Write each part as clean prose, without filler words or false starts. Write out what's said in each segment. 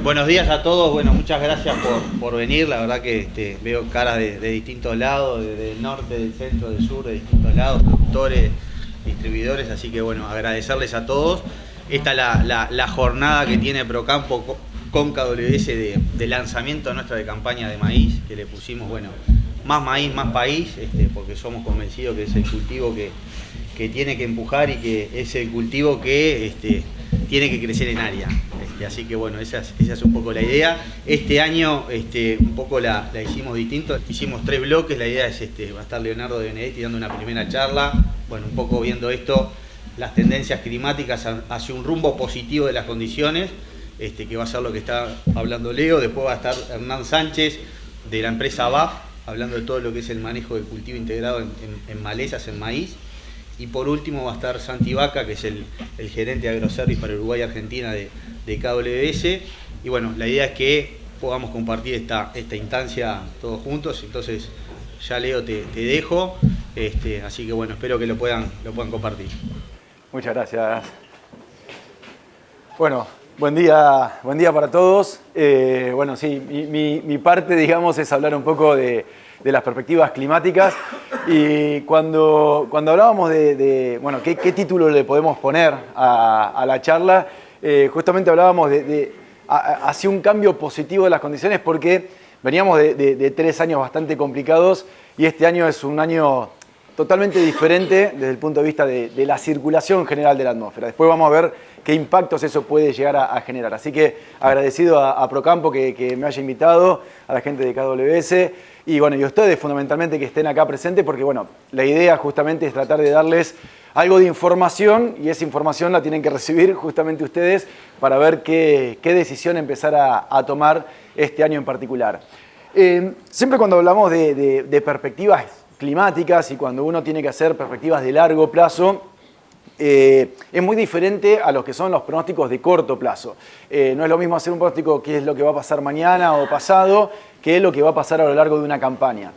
Buenos días a todos, bueno, muchas gracias por venir, la verdad que veo caras de distintos lados, del norte, del centro, del sur, de distintos lados, productores, distribuidores, así que bueno, agradecerles a todos. Esta es la jornada que tiene Procampo con KWS de lanzamiento nuestra de campaña de maíz, que le pusimos, bueno, más maíz, más país, porque somos convencidos que es el cultivo que tiene que empujar y que es el cultivo que tiene que crecer en área. Así que bueno, esa es un poco la idea. Este año un poco la hicimos distinto, hicimos 3 bloques, la idea es, va a estar Leonardo de Benedetti dando una primera charla, bueno, un poco viendo esto, las tendencias climáticas hacia un rumbo positivo de las condiciones, que va a ser lo que está hablando Leo. Después va a estar Hernán Sánchez de la empresa BAF, hablando de todo lo que es el manejo del cultivo integrado en malezas, en maíz. Y por último va a estar Santi Vaca, que es el gerente de Agroservice para Uruguay y Argentina de KWS. Y bueno, la idea es que podamos compartir esta instancia todos juntos. Entonces ya Leo te dejo, así que bueno, espero que lo puedan compartir. Muchas gracias. Bueno, buen día para todos. Bueno, sí, mi parte, digamos, es hablar un poco de las perspectivas climáticas. Y cuando hablábamos bueno, ¿qué título le podemos poner a la charla? Justamente hablábamos hacia un cambio positivo de las condiciones, porque veníamos de 3 años bastante complicados y este año es un año totalmente diferente desde el punto de vista de la circulación general de la atmósfera. Después vamos a ver qué impactos eso puede llegar a generar. Así que agradecido a Procampo que me haya invitado, a la gente de KWS y bueno, y a ustedes fundamentalmente que estén acá presentes, porque bueno, la idea justamente es tratar de darles algo de información y esa información la tienen que recibir justamente ustedes para ver qué decisión empezar a tomar este año en particular. Siempre cuando hablamos de perspectivas climáticas y cuando uno tiene que hacer perspectivas de largo plazo, es muy diferente a los que son los pronósticos de corto plazo. No es lo mismo hacer un pronóstico qué es lo que va a pasar mañana o pasado que lo que va a pasar a lo largo de una campaña.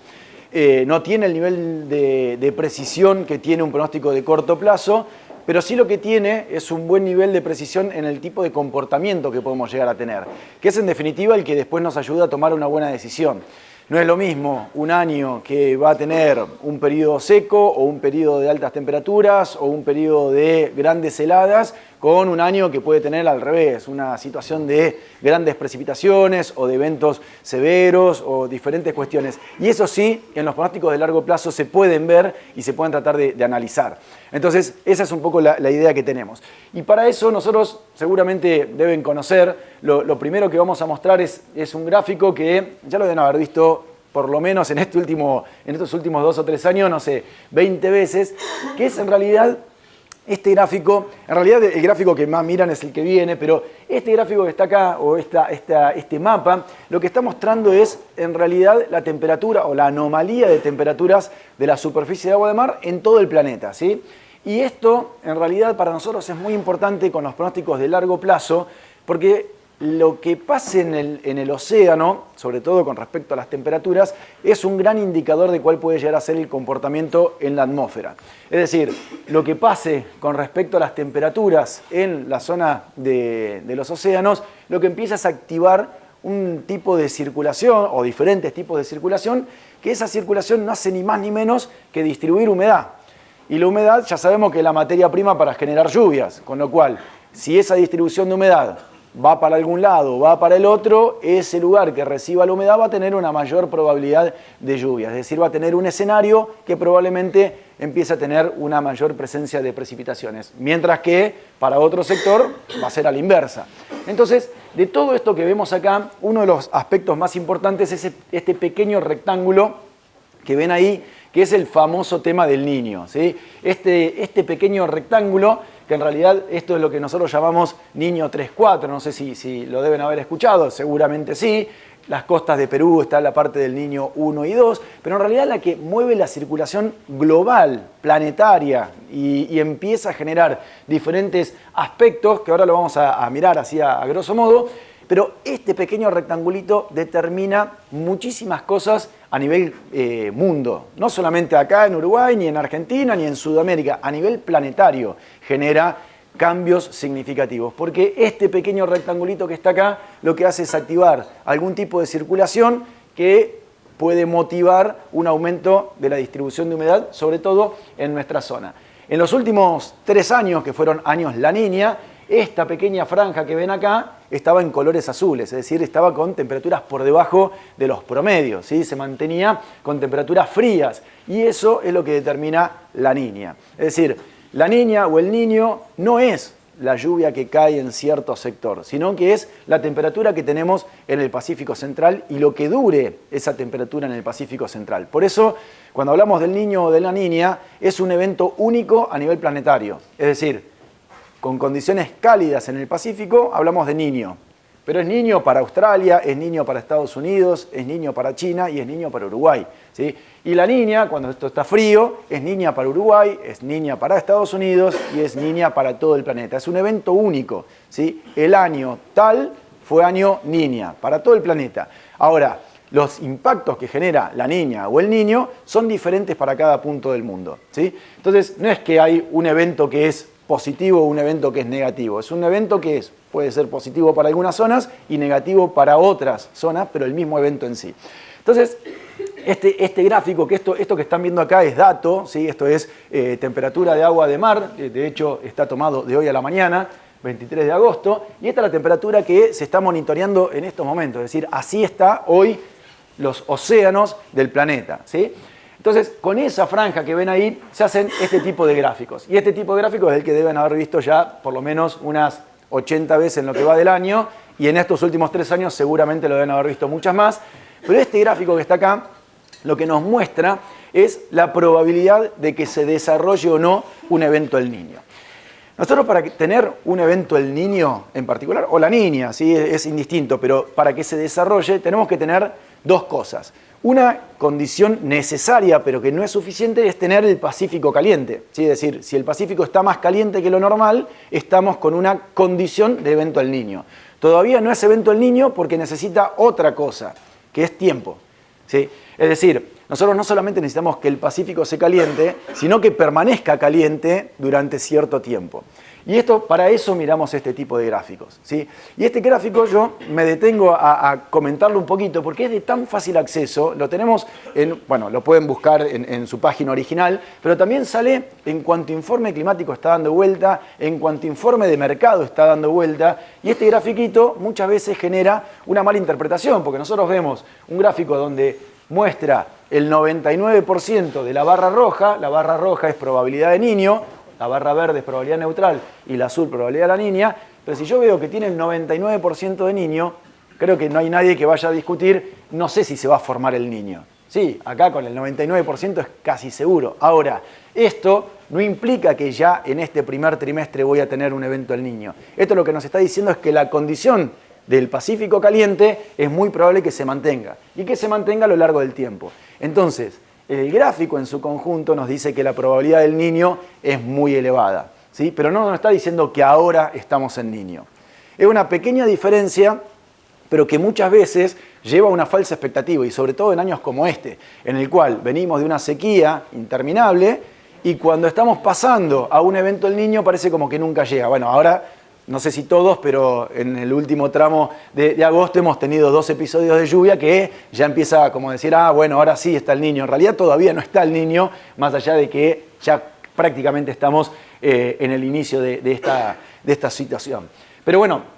No tiene el nivel de precisión que tiene un pronóstico de corto plazo, pero sí lo que tiene es un buen nivel de precisión en el tipo de comportamiento que podemos llegar a tener, que es en definitiva el que después nos ayuda a tomar una buena decisión. No es lo mismo un año que va a tener un periodo seco o un periodo de altas temperaturas o un periodo de grandes heladas con un año que puede tener al revés, una situación de grandes precipitaciones o de eventos severos o diferentes cuestiones. Y eso sí, en los pronósticos de largo plazo se pueden ver y se pueden tratar de analizar. Entonces, esa es un poco la idea que tenemos. Y para eso nosotros seguramente deben conocer, lo primero que vamos a mostrar es un gráfico que ya lo deben haber visto por lo menos en estos últimos 2 o 3 años, no sé, 20 veces, que es en realidad este gráfico. En realidad el gráfico que más miran es el que viene, pero este gráfico que está acá, o este mapa, lo que está mostrando es en realidad la temperatura o la anomalía de temperaturas de la superficie de agua de mar en todo el planeta, ¿sí? Y esto en realidad para nosotros es muy importante con los pronósticos de largo plazo, porque lo que pase en el océano, sobre todo con respecto a las temperaturas, es un gran indicador de cuál puede llegar a ser el comportamiento en la atmósfera. Es decir, lo que pase con respecto a las temperaturas en la zona de los océanos, lo que empieza es a activar un tipo de circulación o diferentes tipos de circulación, que esa circulación no hace ni más ni menos que distribuir humedad. Y la humedad ya sabemos que es la materia prima para generar lluvias, con lo cual, si esa distribución de humedad va para algún lado, va para el otro, ese lugar que reciba la humedad va a tener una mayor probabilidad de lluvia. Es decir, va a tener un escenario que probablemente empiece a tener una mayor presencia de precipitaciones. Mientras que para otro sector va a ser a la inversa. Entonces, de todo esto que vemos acá, uno de los aspectos más importantes es este pequeño rectángulo que ven ahí, que es el famoso tema del Niño, ¿sí? Este pequeño rectángulo, que en realidad esto es lo que nosotros llamamos Niño 3-4, no sé si lo deben haber escuchado, seguramente sí. Las costas de Perú está la parte del Niño 1 y 2, pero en realidad la que mueve la circulación global, planetaria, y empieza a generar diferentes aspectos, que ahora lo vamos a mirar así a grosso modo, pero este pequeño rectangulito determina muchísimas cosas a nivel mundo. No solamente acá en Uruguay, ni en Argentina, ni en Sudamérica. A nivel planetario genera cambios significativos, porque este pequeño rectangulito que está acá lo que hace es activar algún tipo de circulación que puede motivar un aumento de la distribución de humedad, sobre todo en nuestra zona. En los últimos 3 años, que fueron años La Niña, esta pequeña franja que ven acá estaba en colores azules, es decir, estaba con temperaturas por debajo de los promedios, ¿sí? Se mantenía con temperaturas frías y eso es lo que determina La Niña. Es decir, La Niña o el Niño no es la lluvia que cae en cierto sector, sino que es la temperatura que tenemos en el Pacífico Central y lo que dure esa temperatura en el Pacífico Central. Por eso, cuando hablamos del Niño o de La Niña, es un evento único a nivel planetario. Es decir, con condiciones cálidas en el Pacífico, hablamos de Niño. Pero es Niño para Australia, es Niño para Estados Unidos, es Niño para China y es Niño para Uruguay, ¿sí? Y La Niña, cuando esto está frío, es Niña para Uruguay, es Niña para Estados Unidos y es Niña para todo el planeta. Es un evento único, ¿sí? El año tal fue año Niña para todo el planeta. Ahora, los impactos que genera La Niña o el Niño son diferentes para cada punto del mundo, ¿sí? Entonces, no es que hay un evento que es positivo o un evento que es negativo. Es un evento que puede ser positivo para algunas zonas y negativo para otras zonas, pero el mismo evento en sí. Entonces, este gráfico, esto que están viendo acá es dato, ¿sí? Esto es temperatura de agua de mar, de hecho está tomado de hoy a la mañana, 23 de agosto, y esta es la temperatura que se está monitoreando en estos momentos, es decir, así está hoy los océanos del planeta, ¿sí? Entonces, con esa franja que ven ahí, se hacen este tipo de gráficos. Y este tipo de gráficos es el que deben haber visto ya por lo menos unas 80 veces en lo que va del año, y en estos últimos 3 años seguramente lo deben haber visto muchas más. Pero este gráfico que está acá, lo que nos muestra es la probabilidad de que se desarrolle o no un evento El Niño. Nosotros para tener un evento El Niño en particular, o La Niña, ¿sí? Es indistinto, pero para que se desarrolle tenemos que tener 2 cosas. Una condición necesaria, pero que no es suficiente, es tener el Pacífico caliente, ¿sí? Es decir, si el Pacífico está más caliente que lo normal, estamos con una condición de evento El Niño. Todavía no es evento El Niño porque necesita otra cosa, que es tiempo, ¿sí? Es decir, nosotros no solamente necesitamos que el Pacífico se caliente, sino que permanezca caliente durante cierto tiempo. Y para eso miramos este tipo de gráficos, ¿sí? Y este gráfico yo me detengo a comentarlo un poquito porque es de tan fácil acceso, lo tenemos lo pueden buscar en su página original, pero también sale en cuanto informe climático está dando vuelta, en cuanto informe de mercado está dando vuelta, y este grafiquito muchas veces genera una mala interpretación, porque nosotros vemos un gráfico donde muestra el 99% de la barra roja es probabilidad de Niño, la barra verde es probabilidad neutral y la azul probabilidad de La Niña, pero si yo veo que tiene el 99% de Niño, creo que no hay nadie que vaya a discutir, no sé si se va a formar el Niño. Sí, acá con el 99% es casi seguro. Ahora, esto no implica que ya en este primer trimestre voy a tener un evento El Niño. Esto lo que nos está diciendo es que la condición del Pacífico caliente es muy probable que se mantenga y que se mantenga a lo largo del tiempo. Entonces, el gráfico en su conjunto nos dice que la probabilidad del Niño es muy elevada, ¿sí? Pero no nos está diciendo que ahora estamos en Niño. Es una pequeña diferencia, pero que muchas veces lleva a una falsa expectativa, y sobre todo en años como este, en el cual venimos de una sequía interminable y cuando estamos pasando a un evento El Niño parece como que nunca llega. Bueno, ahora no sé si todos, pero en el último tramo de agosto hemos tenido 2 episodios de lluvia que ya empieza como decir, bueno, ahora sí está el Niño. En realidad todavía no está el Niño, más allá de que ya prácticamente estamos en el inicio de esta situación. Pero bueno,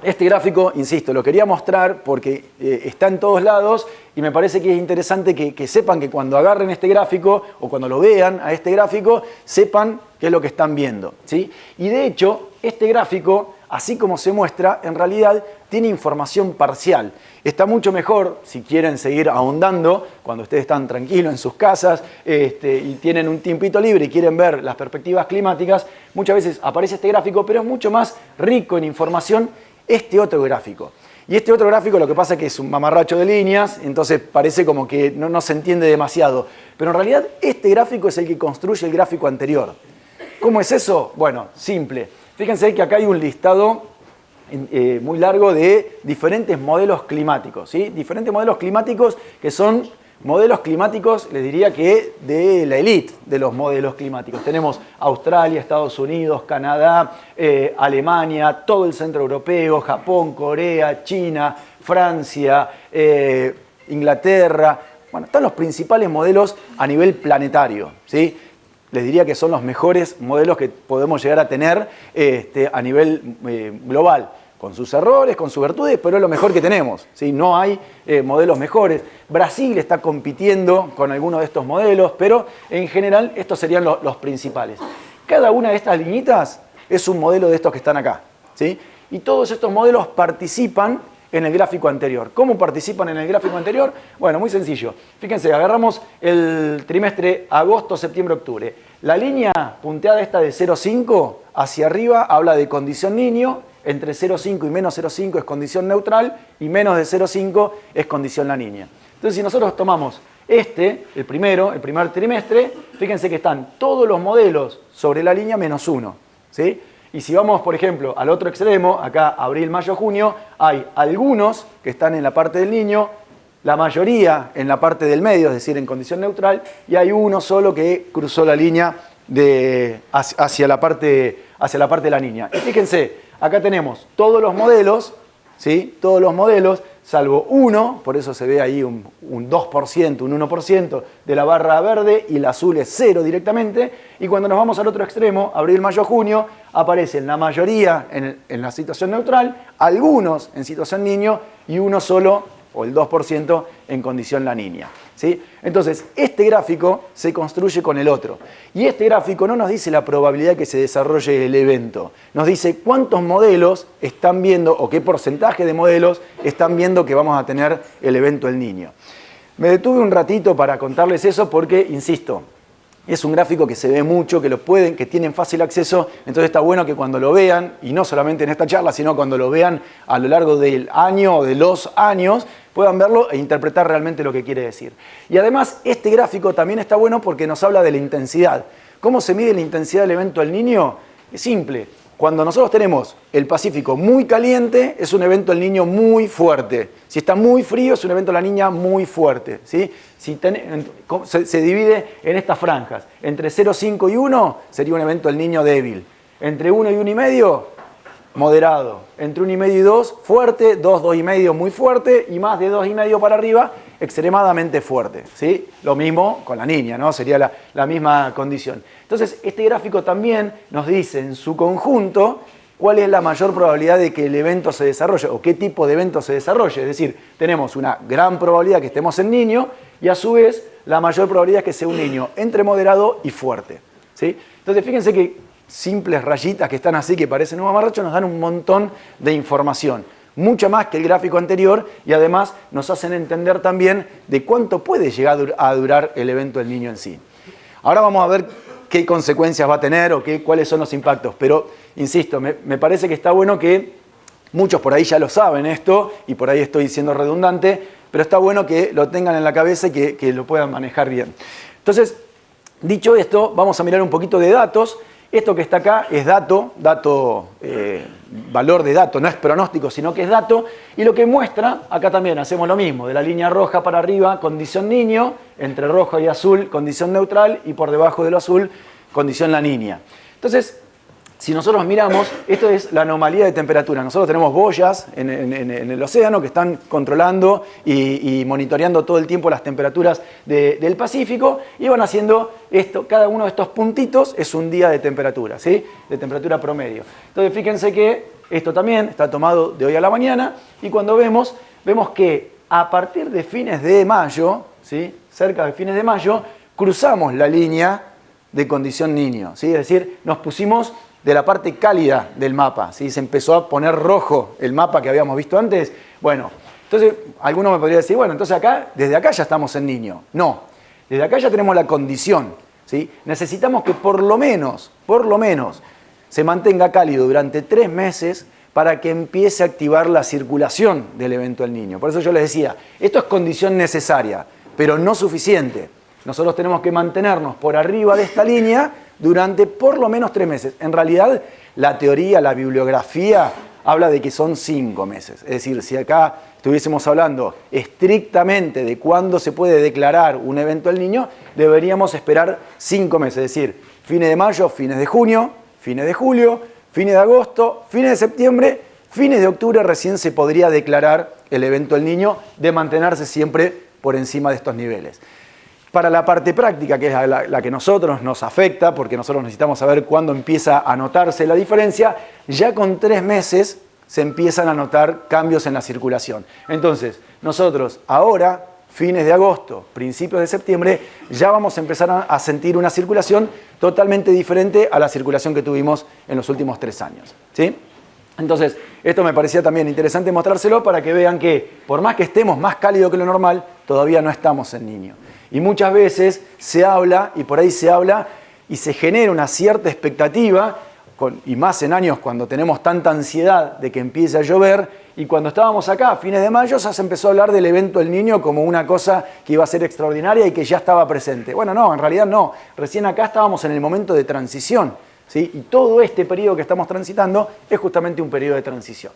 este gráfico, insisto, lo quería mostrar porque está en todos lados y me parece que es interesante que sepan que cuando agarren este gráfico o cuando lo vean a este gráfico, sepan qué es lo que están viendo, ¿sí? Y de hecho, este gráfico, así como se muestra, en realidad tiene información parcial. Está mucho mejor, si quieren seguir ahondando, cuando ustedes están tranquilos en sus casas y tienen un tiempito libre y quieren ver las perspectivas climáticas, muchas veces aparece este gráfico, pero es mucho más rico en información este otro gráfico. Y este otro gráfico lo que pasa es que es un mamarracho de líneas, entonces parece como que no se entiende demasiado. Pero en realidad este gráfico es el que construye el gráfico anterior. ¿Cómo es eso? Bueno, simple. Fíjense que acá hay un listado muy largo de diferentes modelos climáticos, ¿sí? Diferentes modelos climáticos que son Modelos climáticos, les diría que de la élite de los modelos climáticos. Tenemos Australia, Estados Unidos, Canadá, Alemania, todo el centro europeo, Japón, Corea, China, Francia, Inglaterra. Bueno, están los principales modelos a nivel planetario, ¿sí? Les diría que son los mejores modelos que podemos llegar a tener a nivel global. Con sus errores, con sus virtudes, pero es lo mejor que tenemos, ¿sí? No hay modelos mejores. Brasil está compitiendo con algunos de estos modelos, pero en general estos serían los principales. Cada una de estas liñitas es un modelo de estos que están acá, ¿sí? Y todos estos modelos participan en el gráfico anterior. ¿Cómo participan en el gráfico anterior? Bueno, muy sencillo. Fíjense, agarramos el trimestre agosto, septiembre, octubre. La línea punteada esta de 0,5 hacia arriba habla de condición niño. Entre 0,5 y menos 0,5 es condición neutral y menos de 0,5 es condición la niña. Entonces, si nosotros tomamos el primer trimestre, fíjense que están todos los modelos sobre la línea menos 1, ¿sí? Y si vamos, por ejemplo, al otro extremo, acá abril, mayo, junio, hay algunos que están en la parte del niño, la mayoría en la parte del medio, es decir, en condición neutral, y hay uno solo que cruzó la línea hacia la parte de la niña. Y fíjense, acá tenemos todos los modelos, ¿sí? Todos los modelos, salvo uno, por eso se ve ahí un 2%, un 1% de la barra verde y el azul es 0 directamente. Y cuando nos vamos al otro extremo, abril, mayo, junio, aparecen la mayoría en la situación neutral, algunos en situación niño y uno solo, o el 2%, en condición la niña, ¿sí? Entonces, este gráfico se construye con el otro. Y este gráfico no nos dice la probabilidad que se desarrolle el evento. Nos dice cuántos modelos están viendo o qué porcentaje de modelos están viendo que vamos a tener el evento El Niño. Me detuve un ratito para contarles eso porque, insisto, es un gráfico que se ve mucho, que tienen fácil acceso, entonces está bueno que cuando lo vean, y no solamente en esta charla, sino cuando lo vean a lo largo del año o de los años, puedan verlo e interpretar realmente lo que quiere decir. Y además, este gráfico también está bueno porque nos habla de la intensidad. ¿Cómo se mide la intensidad del evento El Niño? Es simple. Cuando nosotros tenemos el Pacífico muy caliente, es un evento El Niño muy fuerte. Si está muy frío, es un evento La Niña muy fuerte, ¿sí? Se divide en estas franjas. Entre 0,5 y 1 sería un evento El Niño débil. Entre 1 y 1,5, moderado. Entre 1,5 y 2, fuerte. 2, 2,5, muy fuerte. Y más de 2,5 para arriba, extremadamente fuerte, ¿sí? Lo mismo con la niña, ¿no? Sería la misma condición. Entonces, este gráfico también nos dice en su conjunto cuál es la mayor probabilidad de que el evento se desarrolle o qué tipo de evento se desarrolle. Es decir, tenemos una gran probabilidad que estemos en niño y a su vez la mayor probabilidad es que sea un niño entre moderado y fuerte, ¿sí? Entonces, fíjense que simples rayitas que están así, que parecen un mamarracho, nos dan un montón de información. Mucho más que el gráfico anterior y además nos hacen entender también de cuánto puede llegar a durar el evento del niño en sí. Ahora vamos a ver qué consecuencias va a tener o cuáles son los impactos, pero insisto, me parece que está bueno que muchos por ahí ya lo saben esto y por ahí estoy siendo redundante, pero está bueno que lo tengan en la cabeza y que lo puedan manejar bien. Entonces, dicho esto, vamos a mirar un poquito de datos. Esto que está acá es valor de dato, no es pronóstico, sino que es dato. Y lo que muestra, acá también hacemos lo mismo, de la línea roja para arriba, condición niño, entre rojo y azul, condición neutral, y por debajo de lo azul, condición la niña. Entonces, si nosotros miramos, esto es la anomalía de temperatura. Nosotros tenemos boyas en el océano que están controlando y monitoreando todo el tiempo las temperaturas del Pacífico y van haciendo esto. Cada uno de estos puntitos es un día de temperatura, ¿sí? De temperatura promedio. Entonces, fíjense que esto también está tomado de hoy a la mañana y cuando vemos que a partir de fines de mayo, ¿sí? Cerca de fines de mayo, cruzamos la línea de condición niño, ¿sí? Es decir, nos pusimos de la parte cálida del mapa, ¿sí? Se empezó a poner rojo el mapa que habíamos visto antes. Bueno, entonces alguno me podría decir, bueno, entonces desde acá ya estamos en niño. No, desde acá ya tenemos la condición, ¿sí? Necesitamos que por lo menos, se mantenga cálido durante 3 meses para que empiece a activar la circulación del evento del niño. Por eso yo les decía, esto es condición necesaria, pero no suficiente. Nosotros tenemos que mantenernos por arriba de esta línea durante por lo menos 3 meses. En realidad, la teoría, la bibliografía, habla de que son 5 meses. Es decir, si acá estuviésemos hablando estrictamente de cuándo se puede declarar un evento del niño, deberíamos esperar 5 meses. Es decir, fines de mayo, fines de junio, fines de julio, fines de agosto, fines de septiembre, fines de octubre recién se podría declarar el evento del niño, de mantenerse siempre por encima de estos niveles. Para la parte práctica, que es la que nosotros nos afecta, porque nosotros necesitamos saber cuándo empieza a notarse la diferencia, ya con 3 meses se empiezan a notar cambios en la circulación. Entonces, nosotros ahora, fines de agosto, principios de septiembre, ya vamos a empezar a sentir una circulación totalmente diferente a la circulación que tuvimos en los últimos 3 años. ¿Sí? Entonces, esto me parecía también interesante mostrárselo para que vean que, por más que estemos más cálidos que lo normal, todavía no estamos en niño. Y muchas veces se habla, y por ahí se habla, y se genera una cierta expectativa, y más en años cuando tenemos tanta ansiedad de que empiece a llover, y cuando estábamos acá a fines de mayo ya se empezó a hablar del evento del niño como una cosa que iba a ser extraordinaria y que ya estaba presente. Bueno, no, en realidad no. Recién acá estábamos en el momento de transición, ¿sí? Y todo este periodo que estamos transitando es justamente un periodo de transición.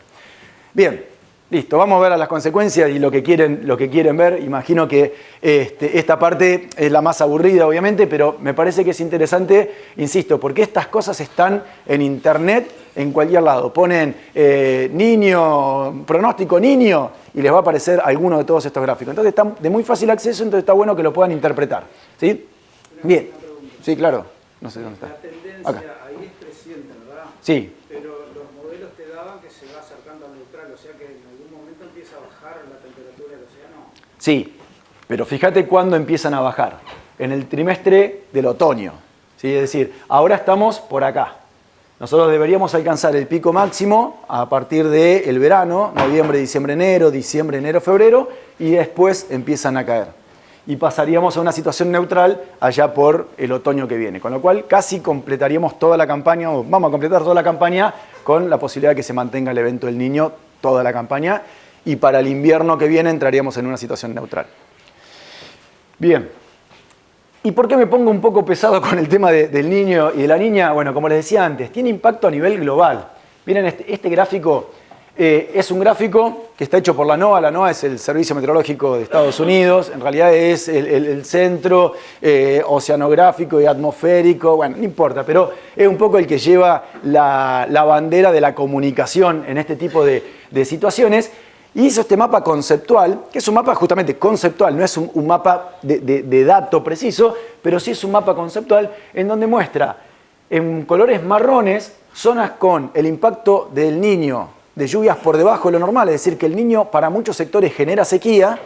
Bien. Listo, vamos a ver a las consecuencias y lo que quieren ver. Imagino que esta parte es la más aburrida, obviamente, pero me parece que es interesante, insisto, porque estas cosas están en internet en cualquier lado. Ponen niño, pronóstico niño, y les va a aparecer alguno de todos estos gráficos. Entonces están de muy fácil acceso, entonces está bueno que lo puedan interpretar. ¿Sí? Bien. Sí, claro. No sé dónde está. La tendencia acá. ahí es creciente, ¿verdad? Sí. Pero los modelos te daban que se va acercando al neutral, o sea que en algún momento empieza a bajar la temperatura del océano. Sí, pero fíjate cuándo empiezan a bajar. En el trimestre del otoño. ¿Sí? Es decir, ahora estamos por acá. Nosotros deberíamos alcanzar el pico máximo a partir del verano, noviembre, diciembre, enero, febrero, y después empiezan a caer. Y pasaríamos a una situación neutral allá por el otoño que viene. Con lo cual casi completaríamos toda la campaña, o vamos a completar toda la campaña con la posibilidad de que se mantenga el evento del niño toda la campaña. Y para el invierno que viene entraríamos en una situación neutral. Bien. ¿Y por qué me pongo un poco pesado con el tema del niño y de la niña? Bueno, como les decía antes, tiene impacto a nivel global. Miren, este gráfico es un gráfico que está hecho por la NOAA. La NOAA es el Servicio Meteorológico de Estados Unidos. En realidad es el centro oceanográfico y atmosférico. Bueno, no importa, pero es un poco el que lleva la bandera de la comunicación en este tipo de situaciones. Y hizo este mapa conceptual, que es un mapa justamente conceptual, no es un mapa de dato preciso, pero sí es un mapa conceptual en donde muestra en colores marrones zonas con el impacto del niño de lluvias por debajo de lo normal, es decir, que el niño para muchos sectores genera sequía,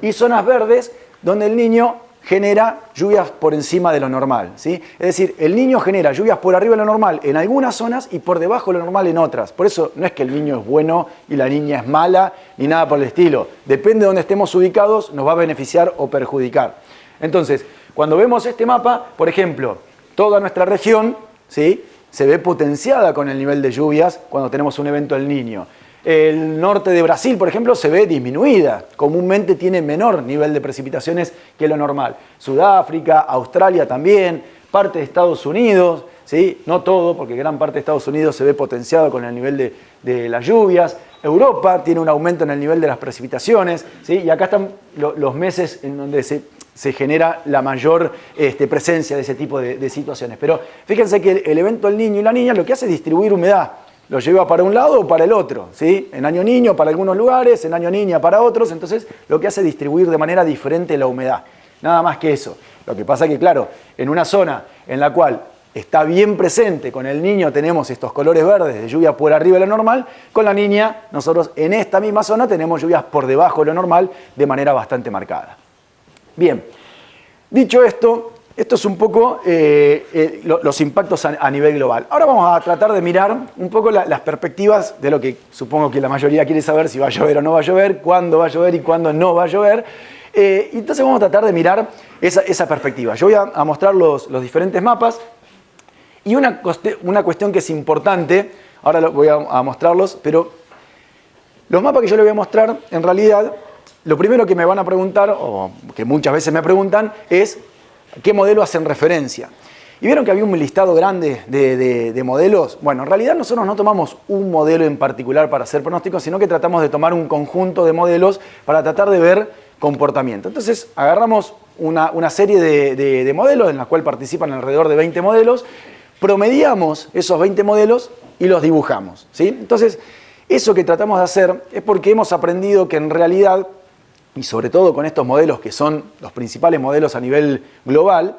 y zonas verdes donde el niño genera lluvias por encima de lo normal, ¿sí? Es decir, el niño genera lluvias por arriba de lo normal en algunas zonas y por debajo de lo normal en otras. Por eso no es que el niño es bueno y la niña es mala, ni nada por el estilo. Depende de dónde estemos ubicados, nos va a beneficiar o perjudicar. Entonces, cuando vemos este mapa, por ejemplo, toda nuestra región, ¿sí?, se ve potenciada con el nivel de lluvias cuando tenemos un evento del niño. El norte de Brasil, por ejemplo, se ve disminuida. Comúnmente tiene menor nivel de precipitaciones que lo normal. Sudáfrica, Australia también, parte de Estados Unidos, ¿sí? No todo, porque gran parte de Estados Unidos se ve potenciado con el nivel de las lluvias. Europa tiene un aumento en el nivel de las precipitaciones, ¿sí? Y acá están los meses en donde se genera la mayor presencia de ese tipo de situaciones. Pero fíjense que el evento del niño y la niña lo que hace es distribuir humedad. Lo lleva para un lado o para el otro, ¿sí? En año niño para algunos lugares, en año niña para otros. Entonces lo que hace es distribuir de manera diferente la humedad. Nada más que eso. Lo que pasa que, claro, en una zona en la cual está bien presente, con el niño tenemos estos colores verdes de lluvia por arriba de lo normal, con la niña nosotros en esta misma zona tenemos lluvias por debajo de lo normal de manera bastante marcada. Bien, dicho esto, esto es un poco los impactos a nivel global. Ahora vamos a tratar de mirar un poco las perspectivas de lo que supongo que la mayoría quiere saber, si va a llover o no va a llover, cuándo va a llover y cuándo no va a llover. Entonces vamos a tratar de mirar esa perspectiva. Yo voy a mostrar los diferentes mapas y una cuestión que es importante, ahora voy a mostrarlos, pero los mapas que yo les voy a mostrar, en realidad, lo primero que me van a preguntar, o que muchas veces me preguntan, es ¿a qué modelo hacen referencia? Y vieron que había un listado grande de modelos. Bueno, en realidad nosotros no tomamos un modelo en particular para hacer pronósticos, sino que tratamos de tomar un conjunto de modelos para tratar de ver comportamiento. Entonces agarramos una serie de modelos en la cual participan alrededor de 20 modelos, promediamos esos 20 modelos y los dibujamos, ¿sí? Entonces, eso que tratamos de hacer es porque hemos aprendido que en realidad, y sobre todo con estos modelos que son los principales modelos a nivel global,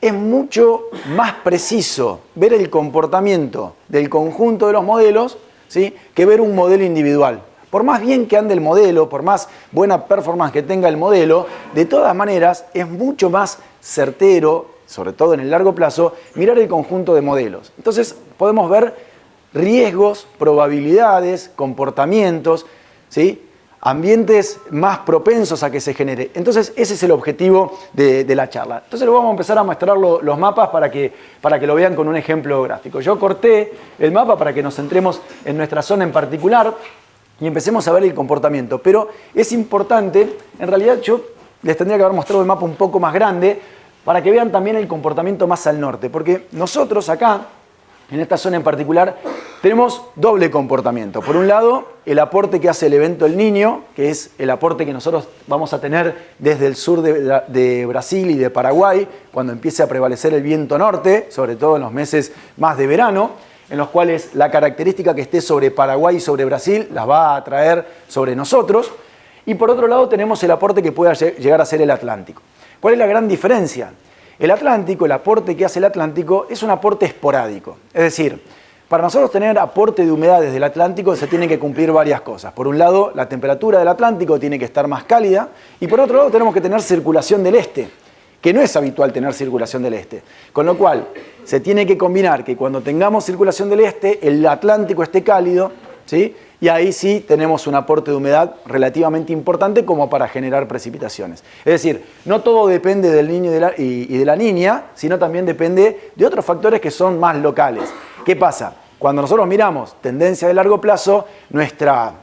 es mucho más preciso ver el comportamiento del conjunto de los modelos, ¿sí?, que ver un modelo individual. Por más bien que ande el modelo, por más buena performance que tenga el modelo, de todas maneras es mucho más certero, sobre todo en el largo plazo, mirar el conjunto de modelos. Entonces podemos ver riesgos, probabilidades, comportamientos, ¿sí?, ambientes más propensos a que se genere. Entonces ese es el objetivo de la charla. Entonces vamos a empezar a mostrar los mapas para que lo vean con un ejemplo gráfico. Yo corté el mapa para que nos centremos en nuestra zona en particular y empecemos a ver el comportamiento. Pero es importante, en realidad yo les tendría que haber mostrado el mapa un poco más grande para que vean también el comportamiento más al norte. Porque nosotros acá, en esta zona en particular, tenemos doble comportamiento. Por un lado, el aporte que hace el evento El Niño, que es el aporte que nosotros vamos a tener desde el sur de Brasil y de Paraguay, cuando empiece a prevalecer el viento norte, sobre todo en los meses más de verano, en los cuales la característica que esté sobre Paraguay y sobre Brasil las va a atraer sobre nosotros. Y por otro lado tenemos el aporte que pueda llegar a ser el Atlántico. ¿Cuál es la gran diferencia? El Atlántico, el aporte que hace el Atlántico, es un aporte esporádico. Es decir, para nosotros tener aporte de humedad desde el Atlántico se tienen que cumplir varias cosas. Por un lado, la temperatura del Atlántico tiene que estar más cálida y por otro lado tenemos que tener circulación del este, que no es habitual tener circulación del este. Con lo cual, se tiene que combinar que cuando tengamos circulación del este, el Atlántico esté cálido, ¿sí?, y ahí sí tenemos un aporte de humedad relativamente importante como para generar precipitaciones. Es decir, no todo depende del niño y de la niña, sino también depende de otros factores que son más locales. ¿Qué pasa? Cuando nosotros miramos tendencia de largo plazo, nuestra,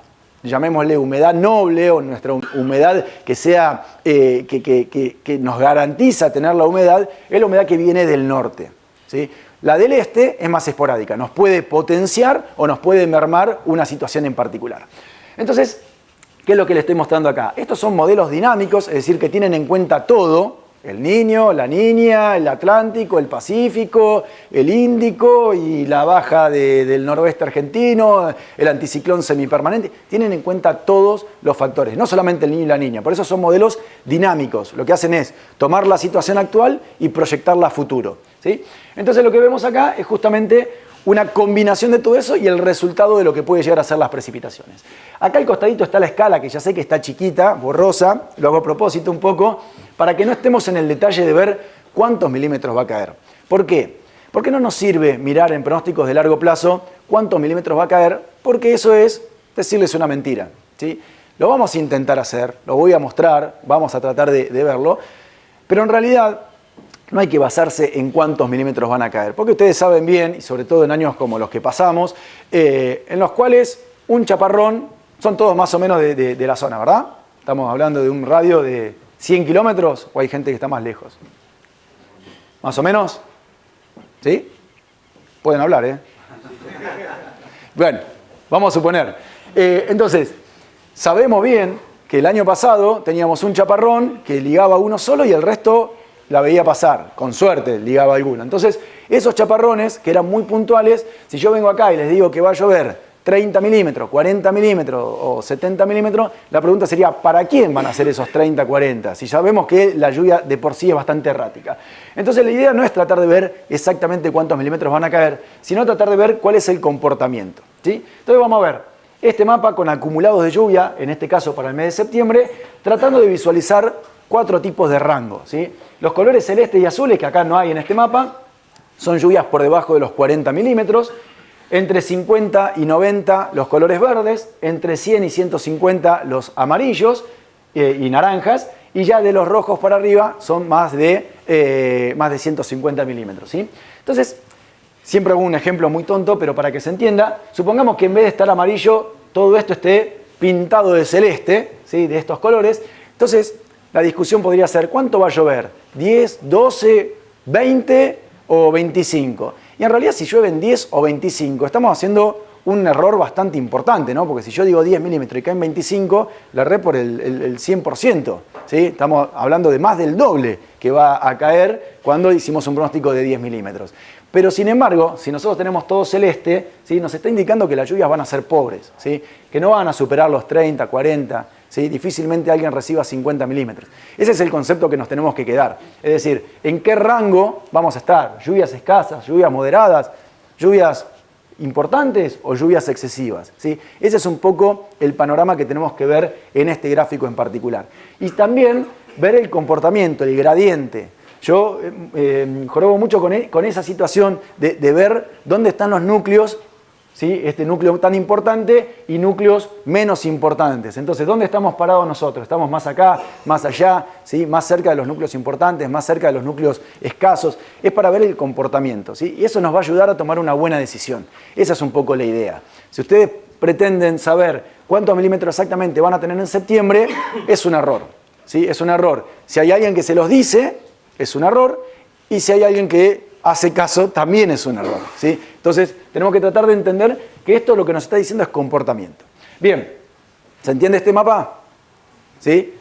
llamémosle humedad noble o nuestra humedad que sea, que nos garantiza tener la humedad, es la humedad que viene del norte, ¿sí? La del este es más esporádica, nos puede potenciar o nos puede mermar una situación en particular. Entonces, ¿qué es lo que les estoy mostrando acá? Estos son modelos dinámicos, es decir, que tienen en cuenta todo, el niño, la niña, el Atlántico, el Pacífico, el Índico y la baja del noroeste argentino, el anticiclón semipermanente. Tienen en cuenta todos los factores, no solamente el niño y la niña. Por eso son modelos dinámicos. Lo que hacen es tomar la situación actual y proyectarla a futuro, ¿sí? Entonces lo que vemos acá es justamente una combinación de todo eso y el resultado de lo que puede llegar a ser las precipitaciones. Acá al costadito está la escala, que ya sé que está chiquita, borrosa, lo hago a propósito un poco, para que no estemos en el detalle de ver cuántos milímetros va a caer. ¿Por qué? Porque no nos sirve mirar en pronósticos de largo plazo cuántos milímetros va a caer, porque eso es decirles una mentira, ¿sí? Lo vamos a intentar hacer, lo voy a mostrar, vamos a tratar de verlo, pero en realidad no hay que basarse en cuántos milímetros van a caer, porque ustedes saben bien, y sobre todo en años como los que pasamos, en los cuales un chaparrón son todos más o menos de la zona, ¿verdad? Estamos hablando de un radio de 100 kilómetros o hay gente que está más lejos. ¿Más o menos? ¿Sí? Pueden hablar, ¿eh? Bueno, vamos a suponer. Entonces, sabemos bien que el año pasado teníamos un chaparrón que ligaba uno solo y el resto la veía pasar, con suerte ligaba alguno. Entonces, esos chaparrones que eran muy puntuales, si yo vengo acá y les digo que va a llover 30 milímetros, 40 milímetros o 70 milímetros, la pregunta sería, ¿para quién van a ser esos 30, 40? Si sabemos que la lluvia de por sí es bastante errática. Entonces, la idea no es tratar de ver exactamente cuántos milímetros van a caer, sino tratar de ver cuál es el comportamiento, ¿sí? Entonces, vamos a ver este mapa con acumulados de lluvia, en este caso para el mes de septiembre, tratando de visualizar 4 tipos de rango, ¿sí? Los colores celestes y azules, que acá no hay en este mapa, son lluvias por debajo de los 40 milímetros, entre 50 y 90 los colores verdes, entre 100 y 150 los amarillos y naranjas, y ya de los rojos para arriba son más de 150 milímetros, ¿sí? Entonces, siempre hago un ejemplo muy tonto, pero para que se entienda, supongamos que en vez de estar amarillo, todo esto esté pintado de celeste, ¿sí?, de estos colores. Entonces, la discusión podría ser, ¿cuánto va a llover? ¿10, 12 20 o 25. Y en realidad si llueven 10 o 25, estamos haciendo un error bastante importante, ¿no? Porque si yo digo 10 milímetros y caen 25, la erré por el 100%. ¿Sí? Estamos hablando de más del doble que va a caer cuando hicimos un pronóstico de 10 milímetros. Pero sin embargo, si nosotros tenemos todo celeste, ¿sí? Nos está indicando que las lluvias van a ser pobres, ¿sí? Que no van a superar los 30, 40, ¿sí? Difícilmente alguien reciba 50 milímetros. Ese es el concepto que nos tenemos que quedar. Es decir, ¿en qué rango vamos a estar? ¿Lluvias escasas, lluvias moderadas, lluvias importantes o lluvias excesivas? ¿Sí? Ese es un poco el panorama que tenemos que ver en este gráfico en particular. Y también ver el comportamiento, el gradiente. Yo jorobo mucho con esa situación de ver dónde están los núcleos, ¿sí? Este núcleo tan importante y núcleos menos importantes. Entonces, ¿dónde estamos parados nosotros? ¿Estamos más acá, más allá, ¿sí? Más cerca de los núcleos importantes, más cerca de los núcleos escasos? Es para ver el comportamiento, ¿sí? Y eso nos va a ayudar a tomar una buena decisión. Esa es un poco la idea. Si ustedes pretenden saber cuántos milímetros exactamente van a tener en septiembre, es un error, ¿sí? Es un error. Si hay alguien que se los dice, es un error. Y si hay alguien que hace caso, también es un error, ¿sí? Entonces, tenemos que tratar de entender que esto lo que nos está diciendo es comportamiento. Bien, ¿se entiende este mapa? ¿Sí?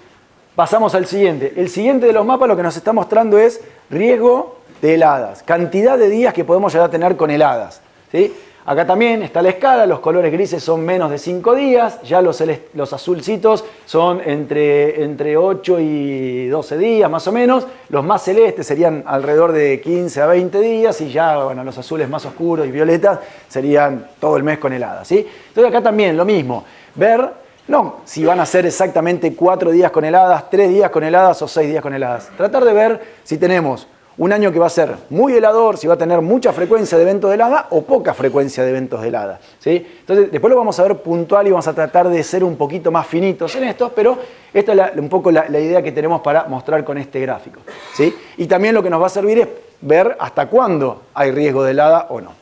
Pasamos al siguiente. El siguiente de los mapas lo que nos está mostrando es riesgo de heladas, cantidad de días que podemos llegar a tener con heladas, ¿sí? Acá también está la escala, los colores grises son menos de 5 días, ya los azulcitos son entre 8 y 12 días más o menos, los más celestes serían alrededor de 15 a 20 días y ya bueno, los azules más oscuros y violetas serían todo el mes con heladas, ¿sí? Entonces acá también lo mismo, ver no si van a ser exactamente 4 días con heladas, 3 días con heladas o 6 días con heladas, tratar de ver si tenemos un año que va a ser muy helador, si va a tener mucha frecuencia de eventos de helada o poca frecuencia de eventos de helada, ¿sí? Entonces, después lo vamos a ver puntual y vamos a tratar de ser un poquito más finitos en esto, pero esta es un poco la idea que tenemos para mostrar con este gráfico, ¿sí? Y también lo que nos va a servir es ver hasta cuándo hay riesgo de helada o no.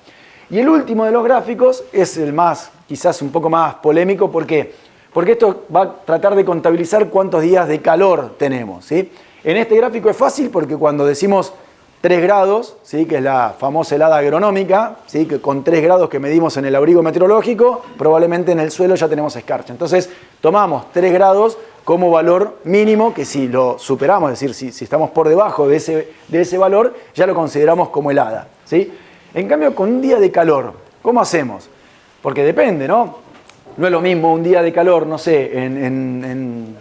Y el último de los gráficos es el más, quizás un poco más polémico, ¿por qué? Porque esto va a tratar de contabilizar cuántos días de calor tenemos, ¿sí? En este gráfico es fácil porque cuando decimos 3 grados, ¿sí? Que es la famosa helada agronómica, ¿sí? Que con 3 grados que medimos en el abrigo meteorológico, probablemente en el suelo ya tenemos escarcha. Entonces, tomamos 3 grados como valor mínimo, que si lo superamos, es decir, si estamos por debajo de ese valor, ya lo consideramos como helada, ¿sí? En cambio, con un día de calor, ¿cómo hacemos? Porque depende, ¿no? No es lo mismo un día de calor, no sé, en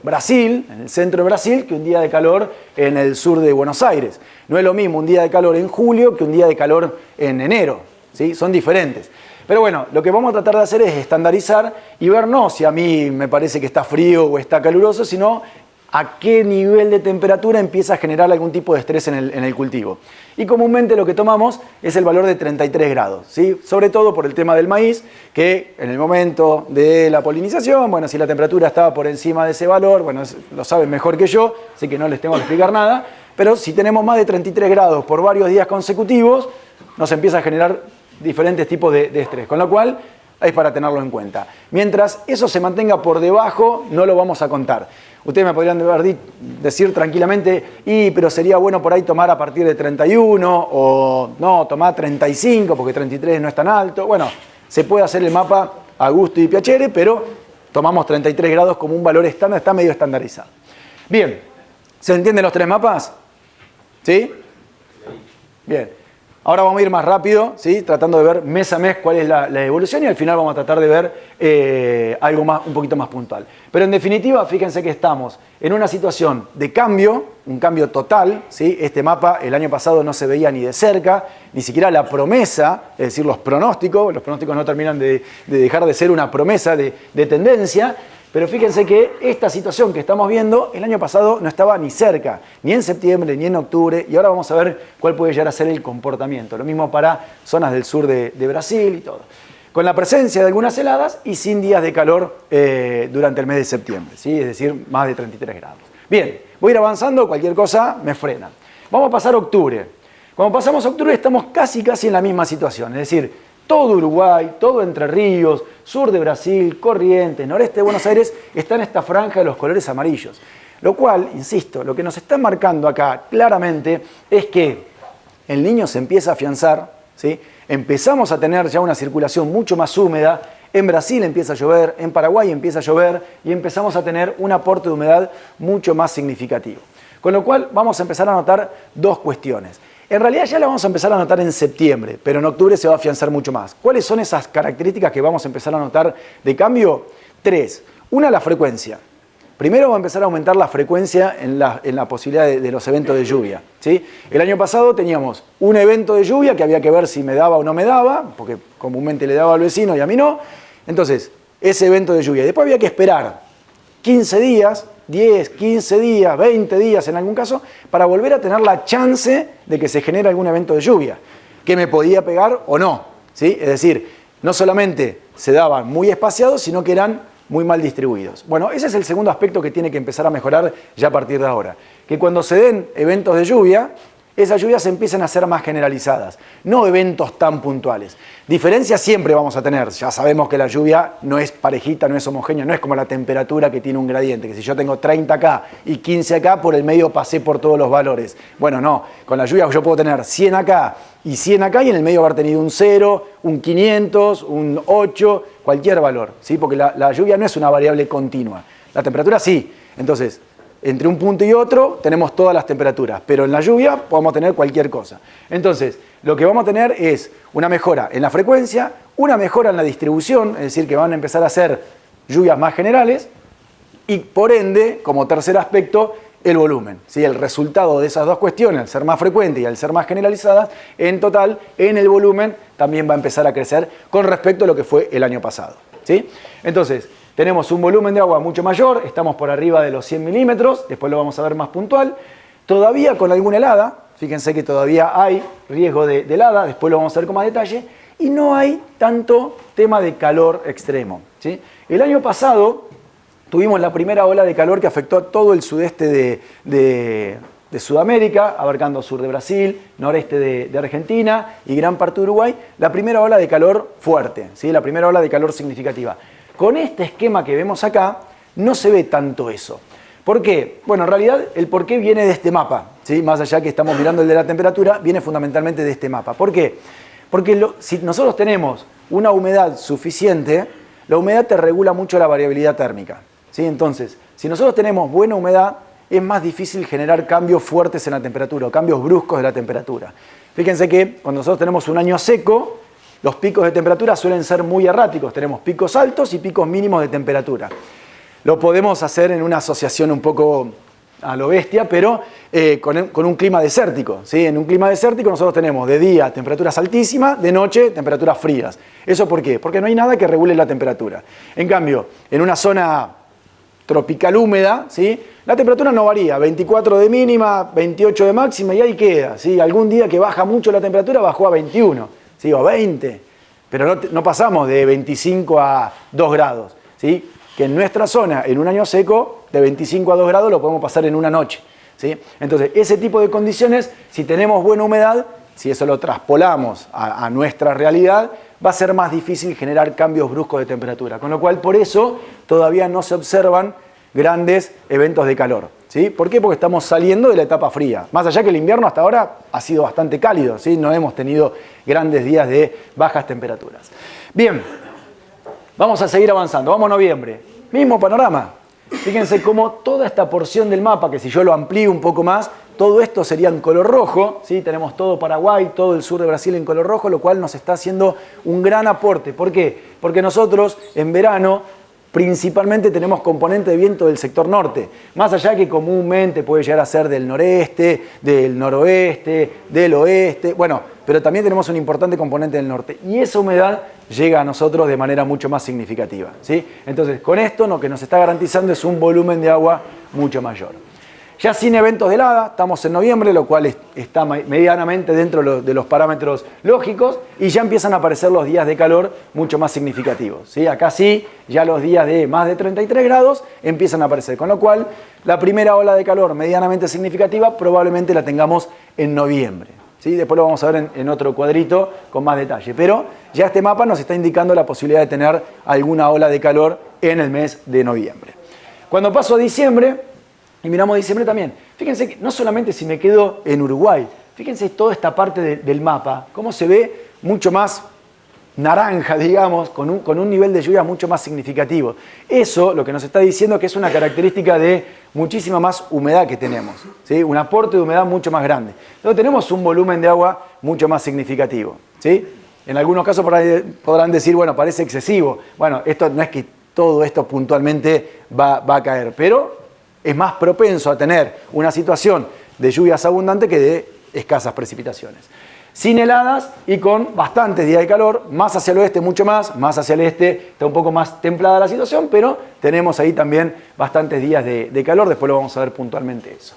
Brasil, en el centro de Brasil, que un día de calor en el sur de Buenos Aires. No es lo mismo un día de calor en julio que un día de calor en enero, ¿sí? Son diferentes. Pero bueno, lo que vamos a tratar de hacer es estandarizar y ver no si a mí me parece que está frío o está caluroso, sino a qué nivel de temperatura empieza a generar algún tipo de estrés en el cultivo. Y comúnmente lo que tomamos es el valor de 33 grados, ¿sí? Sobre todo por el tema del maíz, que en el momento de la polinización, bueno, si la temperatura estaba por encima de ese valor, bueno, lo saben mejor que yo, así que no les tengo que explicar nada, pero si tenemos más de 33 grados por varios días consecutivos, nos empieza a generar diferentes tipos de estrés, con lo cual es para tenerlo en cuenta. Mientras eso se mantenga por debajo, no lo vamos a contar. Ustedes me podrían decir tranquilamente, pero sería bueno por ahí tomar a partir de 31 o no, tomar 35 porque 33 no es tan alto. Bueno, se puede hacer el mapa a gusto y piacere, pero tomamos 33 grados como un valor estándar, está medio estandarizado. Bien, ¿se entienden los 3 mapas? ¿Sí? Bien. Ahora vamos a ir más rápido, ¿sí? Tratando de ver mes a mes cuál es la evolución y al final vamos a tratar de ver algo un poquito más puntual. Pero en definitiva, fíjense que estamos en una situación de cambio, un cambio total, ¿sí? Este mapa el año pasado no se veía ni de cerca, ni siquiera la promesa, es decir, los pronósticos no terminan de dejar de ser una promesa de tendencia. Pero fíjense que esta situación que estamos viendo, el año pasado no estaba ni cerca, ni en septiembre, ni en octubre, y ahora vamos a ver cuál puede llegar a ser el comportamiento. Lo mismo para zonas del sur de Brasil y todo. Con la presencia de algunas heladas y sin días de calor durante el mes de septiembre, ¿sí? Es decir, más de 33 grados. Bien, voy a ir avanzando, cualquier cosa me frena. Vamos a pasar a octubre. Cuando pasamos a octubre estamos casi en la misma situación, es decir, todo Uruguay, todo Entre Ríos, sur de Brasil, Corrientes, noreste de Buenos Aires, está en esta franja de los colores amarillos. Lo cual, insisto, lo que nos está marcando acá claramente es que el niño se empieza a afianzar, ¿sí? Empezamos a tener ya una circulación mucho más húmeda, en Brasil empieza a llover, en Paraguay empieza a llover y empezamos a tener un aporte de humedad mucho más significativo. Con lo cual vamos a empezar a notar dos cuestiones. En realidad ya la vamos a empezar a notar en septiembre, pero en octubre se va a afianzar mucho más. ¿Cuáles son esas características que vamos a empezar a notar de cambio? 3. Una, la frecuencia. Primero va a empezar a aumentar la frecuencia en la posibilidad de los eventos de lluvia, ¿sí? El año pasado teníamos un evento de lluvia que había que ver si me daba o no me daba, porque comúnmente le daba al vecino y a mí no. Entonces, ese evento de lluvia. Después había que esperar 15 días, 10, 15 días, 20 días en algún caso, para volver a tener la chance de que se genere algún evento de lluvia, que me podía pegar o no, ¿sí? Es decir, no solamente se daban muy espaciados, sino que eran muy mal distribuidos. Bueno, ese es el segundo aspecto que tiene que empezar a mejorar ya a partir de ahora. Que cuando se den eventos de lluvia, esas lluvias empiecen a ser más generalizadas, no eventos tan puntuales. Diferencias siempre vamos a tener. Ya sabemos que la lluvia no es parejita, no es homogénea, no es como la temperatura que tiene un gradiente, que si yo tengo 30 acá y 15 acá, por el medio pasé por todos los valores. Bueno, no, con la lluvia yo puedo tener 100 acá y 100 acá y en el medio haber tenido un 0, un 500, un 8, cualquier valor, ¿sí? Porque la lluvia no es una variable continua. La temperatura sí. Entonces, entre un punto y otro tenemos todas las temperaturas, pero en la lluvia podemos tener cualquier cosa. Entonces, lo que vamos a tener es una mejora en la frecuencia, una mejora en la distribución, es decir, que van a empezar a ser lluvias más generales, y por ende, como tercer aspecto, el volumen, ¿sí? El resultado de esas dos cuestiones, al ser más frecuente y al ser más generalizadas, en total, en el volumen también va a empezar a crecer con respecto a lo que fue el año pasado, ¿sí? Entonces, tenemos un volumen de agua mucho mayor, estamos por arriba de los 100 milímetros, después lo vamos a ver más puntual, todavía con alguna helada, fíjense que todavía hay riesgo de helada, después lo vamos a ver con más detalle, y no hay tanto tema de calor extremo, ¿sí? El año pasado tuvimos la primera ola de calor que afectó a todo el sudeste de Sudamérica, abarcando sur de Brasil, noreste de Argentina y gran parte de Uruguay, la primera ola de calor fuerte, ¿sí? La primera ola de calor significativa. Con este esquema que vemos acá, no se ve tanto eso. ¿Por qué? Bueno, en realidad el porqué viene de este mapa, ¿sí? Más allá que estamos mirando el de la temperatura, viene fundamentalmente de este mapa. ¿Por qué? Porque si nosotros tenemos una humedad suficiente, la humedad te regula mucho la variabilidad térmica, ¿sí? Entonces, si nosotros tenemos buena humedad, es más difícil generar cambios fuertes en la temperatura o cambios bruscos de la temperatura. Fíjense que cuando nosotros tenemos un año seco, los picos de temperatura suelen ser muy erráticos. Tenemos picos altos y picos mínimos de temperatura. Lo podemos hacer en una asociación un poco a lo bestia, pero con un clima desértico, ¿sí? En un clima desértico nosotros tenemos de día temperaturas altísimas, de noche temperaturas frías. ¿Eso por qué? Porque no hay nada que regule la temperatura. En cambio, en una zona tropical húmeda, ¿sí? La temperatura no varía, 24 de mínima, 28 de máxima y ahí queda, ¿sí? Algún día que baja mucho la temperatura bajó a 21. ¿Sí? O 20, pero no pasamos de 25 a 2 grados, ¿sí? Que en nuestra zona, en un año seco, de 25 a 2 grados lo podemos pasar en una noche, ¿sí? Entonces, ese tipo de condiciones, si tenemos buena humedad, si eso lo traspolamos a nuestra realidad, va a ser más difícil generar cambios bruscos de temperatura, con lo cual, por eso, todavía no se observan grandes eventos de calor, ¿sí? ¿Por qué? Porque estamos saliendo de la etapa fría. Más allá que el invierno hasta ahora ha sido bastante cálido, ¿sí? No hemos tenido grandes días de bajas temperaturas. Bien, vamos a seguir avanzando. Vamos a noviembre. Mismo panorama. Fíjense cómo toda esta porción del mapa, que si yo lo amplío un poco más, todo esto sería en color rojo, ¿sí? Tenemos todo Paraguay, todo el sur de Brasil en color rojo, lo cual nos está haciendo un gran aporte. ¿Por qué? Porque nosotros en verano principalmente tenemos componente de viento del sector norte, más allá que comúnmente puede llegar a ser del noreste, del noroeste, del oeste, bueno, pero también tenemos un importante componente del norte y esa humedad llega a nosotros de manera mucho más significativa, ¿sí? Entonces, con esto lo que nos está garantizando es un volumen de agua mucho mayor. Ya sin eventos de helada, estamos en noviembre, lo cual está medianamente dentro de los parámetros lógicos y ya empiezan a aparecer los días de calor mucho más significativos, ¿sí? Acá sí, ya los días de más de 33 grados empiezan a aparecer, con lo cual la primera ola de calor medianamente significativa probablemente la tengamos en noviembre, ¿sí? Después lo vamos a ver en otro cuadrito con más detalle, pero ya este mapa nos está indicando la posibilidad de tener alguna ola de calor en el mes de noviembre. Cuando paso a diciembre, y miramos diciembre también. Fíjense que no solamente si me quedo en Uruguay, fíjense toda esta parte del mapa, cómo se ve mucho más naranja, digamos, con un nivel de lluvia mucho más significativo. Eso lo que nos está diciendo que es una característica de muchísima más humedad que tenemos, ¿sí? Un aporte de humedad mucho más grande. Luego tenemos un volumen de agua mucho más significativo, ¿sí? En algunos casos podrán decir, bueno, parece excesivo. Bueno, esto no es que todo esto puntualmente va a caer, pero es más propenso a tener una situación de lluvias abundantes que de escasas precipitaciones. Sin heladas y con bastantes días de calor, más hacia el oeste mucho más hacia el este está un poco más templada la situación, pero tenemos ahí también bastantes días de calor, después lo vamos a ver puntualmente eso.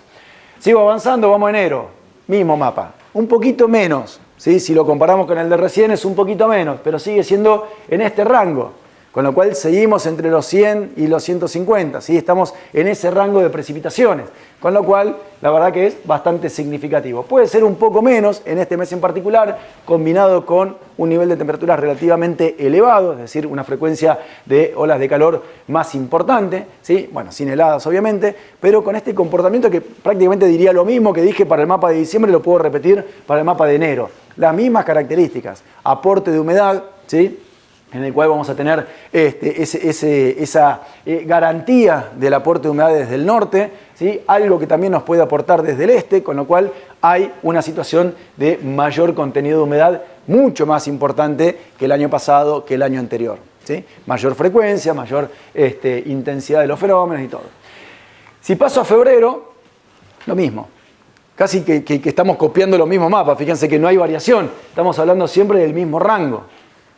Sigo avanzando, vamos a enero, mismo mapa, un poquito menos, ¿sí? Si lo comparamos con el de recién es un poquito menos, pero sigue siendo en este rango, con lo cual seguimos entre los 100 y los 150, ¿sí? Estamos en ese rango de precipitaciones, con lo cual la verdad que es bastante significativo. Puede ser un poco menos en este mes en particular, combinado con un nivel de temperatura relativamente elevado, es decir, una frecuencia de olas de calor más importante, ¿sí? Bueno, sin heladas obviamente, pero con este comportamiento que prácticamente diría lo mismo que dije para el mapa de diciembre, lo puedo repetir para el mapa de enero. Las mismas características, aporte de humedad, ¿sí? En el cual vamos a tener esa garantía del aporte de humedad desde el norte, ¿sí? Algo que también nos puede aportar desde el este, con lo cual hay una situación de mayor contenido de humedad mucho más importante que el año pasado, que el año anterior, ¿sí? Mayor frecuencia, mayor intensidad de los fenómenos y todo. Si paso a febrero, lo mismo. Casi que estamos copiando los mismos mapas, fíjense que no hay variación, estamos hablando siempre del mismo rango.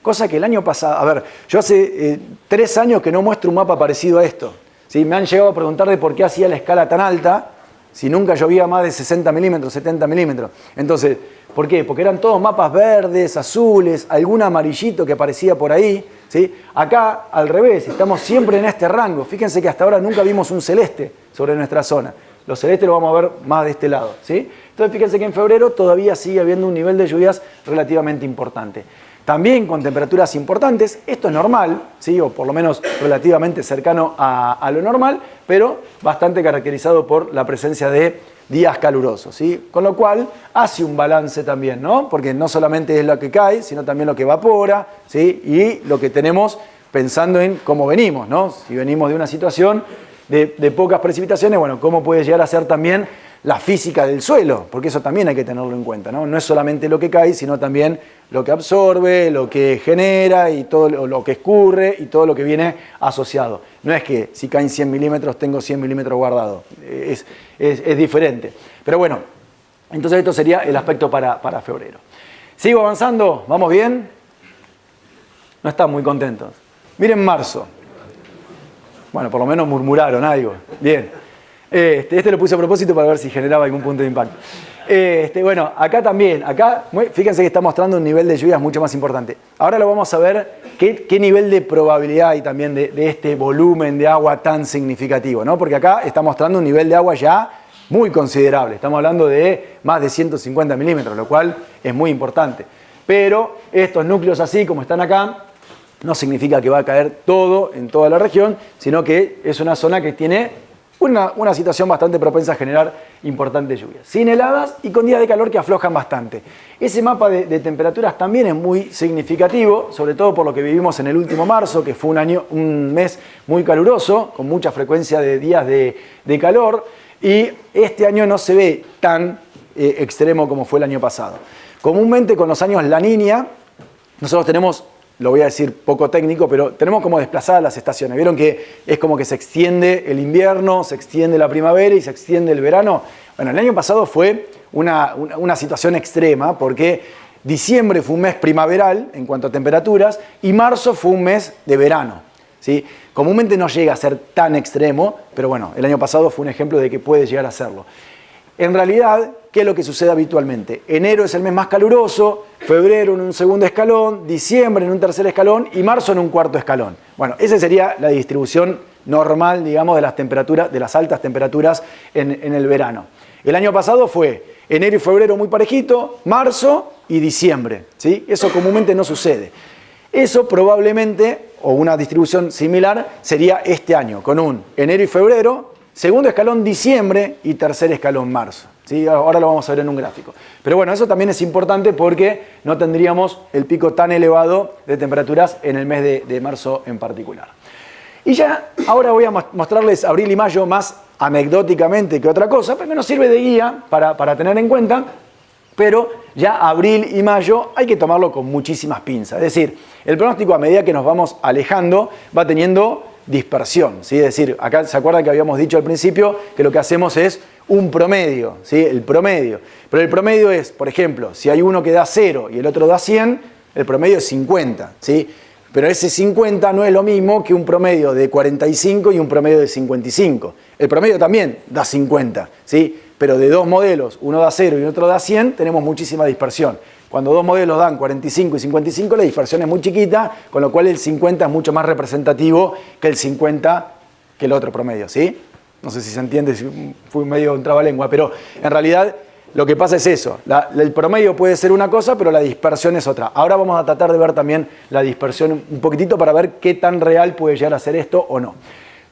Cosa que el año pasado, a ver, yo hace 3 años que no muestro un mapa parecido a esto, ¿sí? Me han llegado a preguntar de por qué hacía la escala tan alta si nunca llovía más de 60 milímetros, 70 milímetros. Entonces, ¿por qué? Porque eran todos mapas verdes, azules, algún amarillito que aparecía por ahí, ¿sí? Acá, al revés, estamos siempre en este rango. Fíjense que hasta ahora nunca vimos un celeste sobre nuestra zona. Los celestes lo vamos a ver más de este lado, ¿sí? Entonces, fíjense que en febrero todavía sigue habiendo un nivel de lluvias relativamente importante. También con temperaturas importantes, esto es normal, ¿sí? O por lo menos relativamente cercano a lo normal, pero bastante caracterizado por la presencia de días calurosos, ¿sí? Con lo cual hace un balance también, ¿no? Porque no solamente es lo que cae, sino también lo que evapora, ¿sí? Y lo que tenemos pensando en cómo venimos, ¿no? Si venimos de una situación de pocas precipitaciones, bueno, cómo puede llegar a ser también la física del suelo, porque eso también hay que tenerlo en cuenta, ¿no? No es solamente lo que cae, sino también lo que absorbe, lo que genera y todo lo que escurre y todo lo que viene asociado. No es que si caen 100 milímetros tengo 100 milímetros guardados, es diferente. Pero bueno, entonces esto sería el aspecto para febrero. ¿Sigo avanzando? ¿Vamos bien? No están muy contentos. Miren marzo. Bueno, por lo menos murmuraron algo. Bien. Este lo puse a propósito para ver si generaba algún punto de impacto. Bueno, acá también, fíjense que está mostrando un nivel de lluvias mucho más importante. Ahora lo vamos a ver qué nivel de probabilidad hay también de este volumen de agua tan significativo, ¿no? Porque acá está mostrando un nivel de agua ya muy considerable. Estamos hablando de más de 150 milímetros, lo cual es muy importante. Pero estos núcleos así como están acá, no significa que va a caer todo en toda la región, sino que es una zona que tiene una situación bastante propensa a generar importantes lluvias. Sin heladas y con días de calor que aflojan bastante. Ese mapa de temperaturas también es muy significativo, sobre todo por lo que vivimos en el último marzo, que fue un mes muy caluroso, con mucha frecuencia de días de calor, y este año no se ve tan extremo como fue el año pasado. Comúnmente con los años La Niña, nosotros tenemos, lo voy a decir poco técnico, pero tenemos como desplazadas las estaciones. ¿Vieron que es como que se extiende el invierno, se extiende la primavera y se extiende el verano? Bueno, el año pasado fue una situación extrema porque diciembre fue un mes primaveral en cuanto a temperaturas y marzo fue un mes de verano, ¿sí? Comúnmente no llega a ser tan extremo, pero bueno, el año pasado fue un ejemplo de que puede llegar a serlo. En realidad, ¿qué es lo que sucede habitualmente? Enero es el mes más caluroso, febrero en un segundo escalón, diciembre en un tercer escalón y marzo en un cuarto escalón. Bueno, esa sería la distribución normal, digamos, de las temperaturas, de las altas temperaturas en el verano. El año pasado fue enero y febrero muy parejito, marzo y diciembre, ¿sí? Eso comúnmente no sucede. Eso probablemente, o una distribución similar, sería este año, con un enero y febrero, segundo escalón diciembre y tercer escalón marzo. ¿Sí? Ahora lo vamos a ver en un gráfico. Pero bueno, eso también es importante porque no tendríamos el pico tan elevado de temperaturas en el mes de marzo en particular. Y ya ahora voy a mostrarles abril y mayo más anecdóticamente que otra cosa, porque nos sirve de guía para tener en cuenta, pero ya abril y mayo hay que tomarlo con muchísimas pinzas. Es decir, el pronóstico a medida que nos vamos alejando va teniendo dispersión, ¿sí? Es decir, acá se acuerdan que habíamos dicho al principio que lo que hacemos es un promedio, ¿sí? El promedio. Pero el promedio es, por ejemplo, si hay uno que da 0 y el otro da 100, el promedio es 50, ¿sí? Pero ese 50 no es lo mismo que un promedio de 45 y un promedio de 55. El promedio también da 50, ¿sí? Pero de dos modelos, uno da 0 y otro da 100, tenemos muchísima dispersión. Cuando dos modelos dan 45 y 55, la dispersión es muy chiquita, con lo cual el 50 es mucho más representativo que el 50 que el otro promedio, ¿sí? No sé si se entiende, si fui medio un trabalengua, pero en realidad lo que pasa es eso. El promedio puede ser una cosa, pero la dispersión es otra. Ahora vamos a tratar de ver también la dispersión un poquitito para ver qué tan real puede llegar a ser esto o no.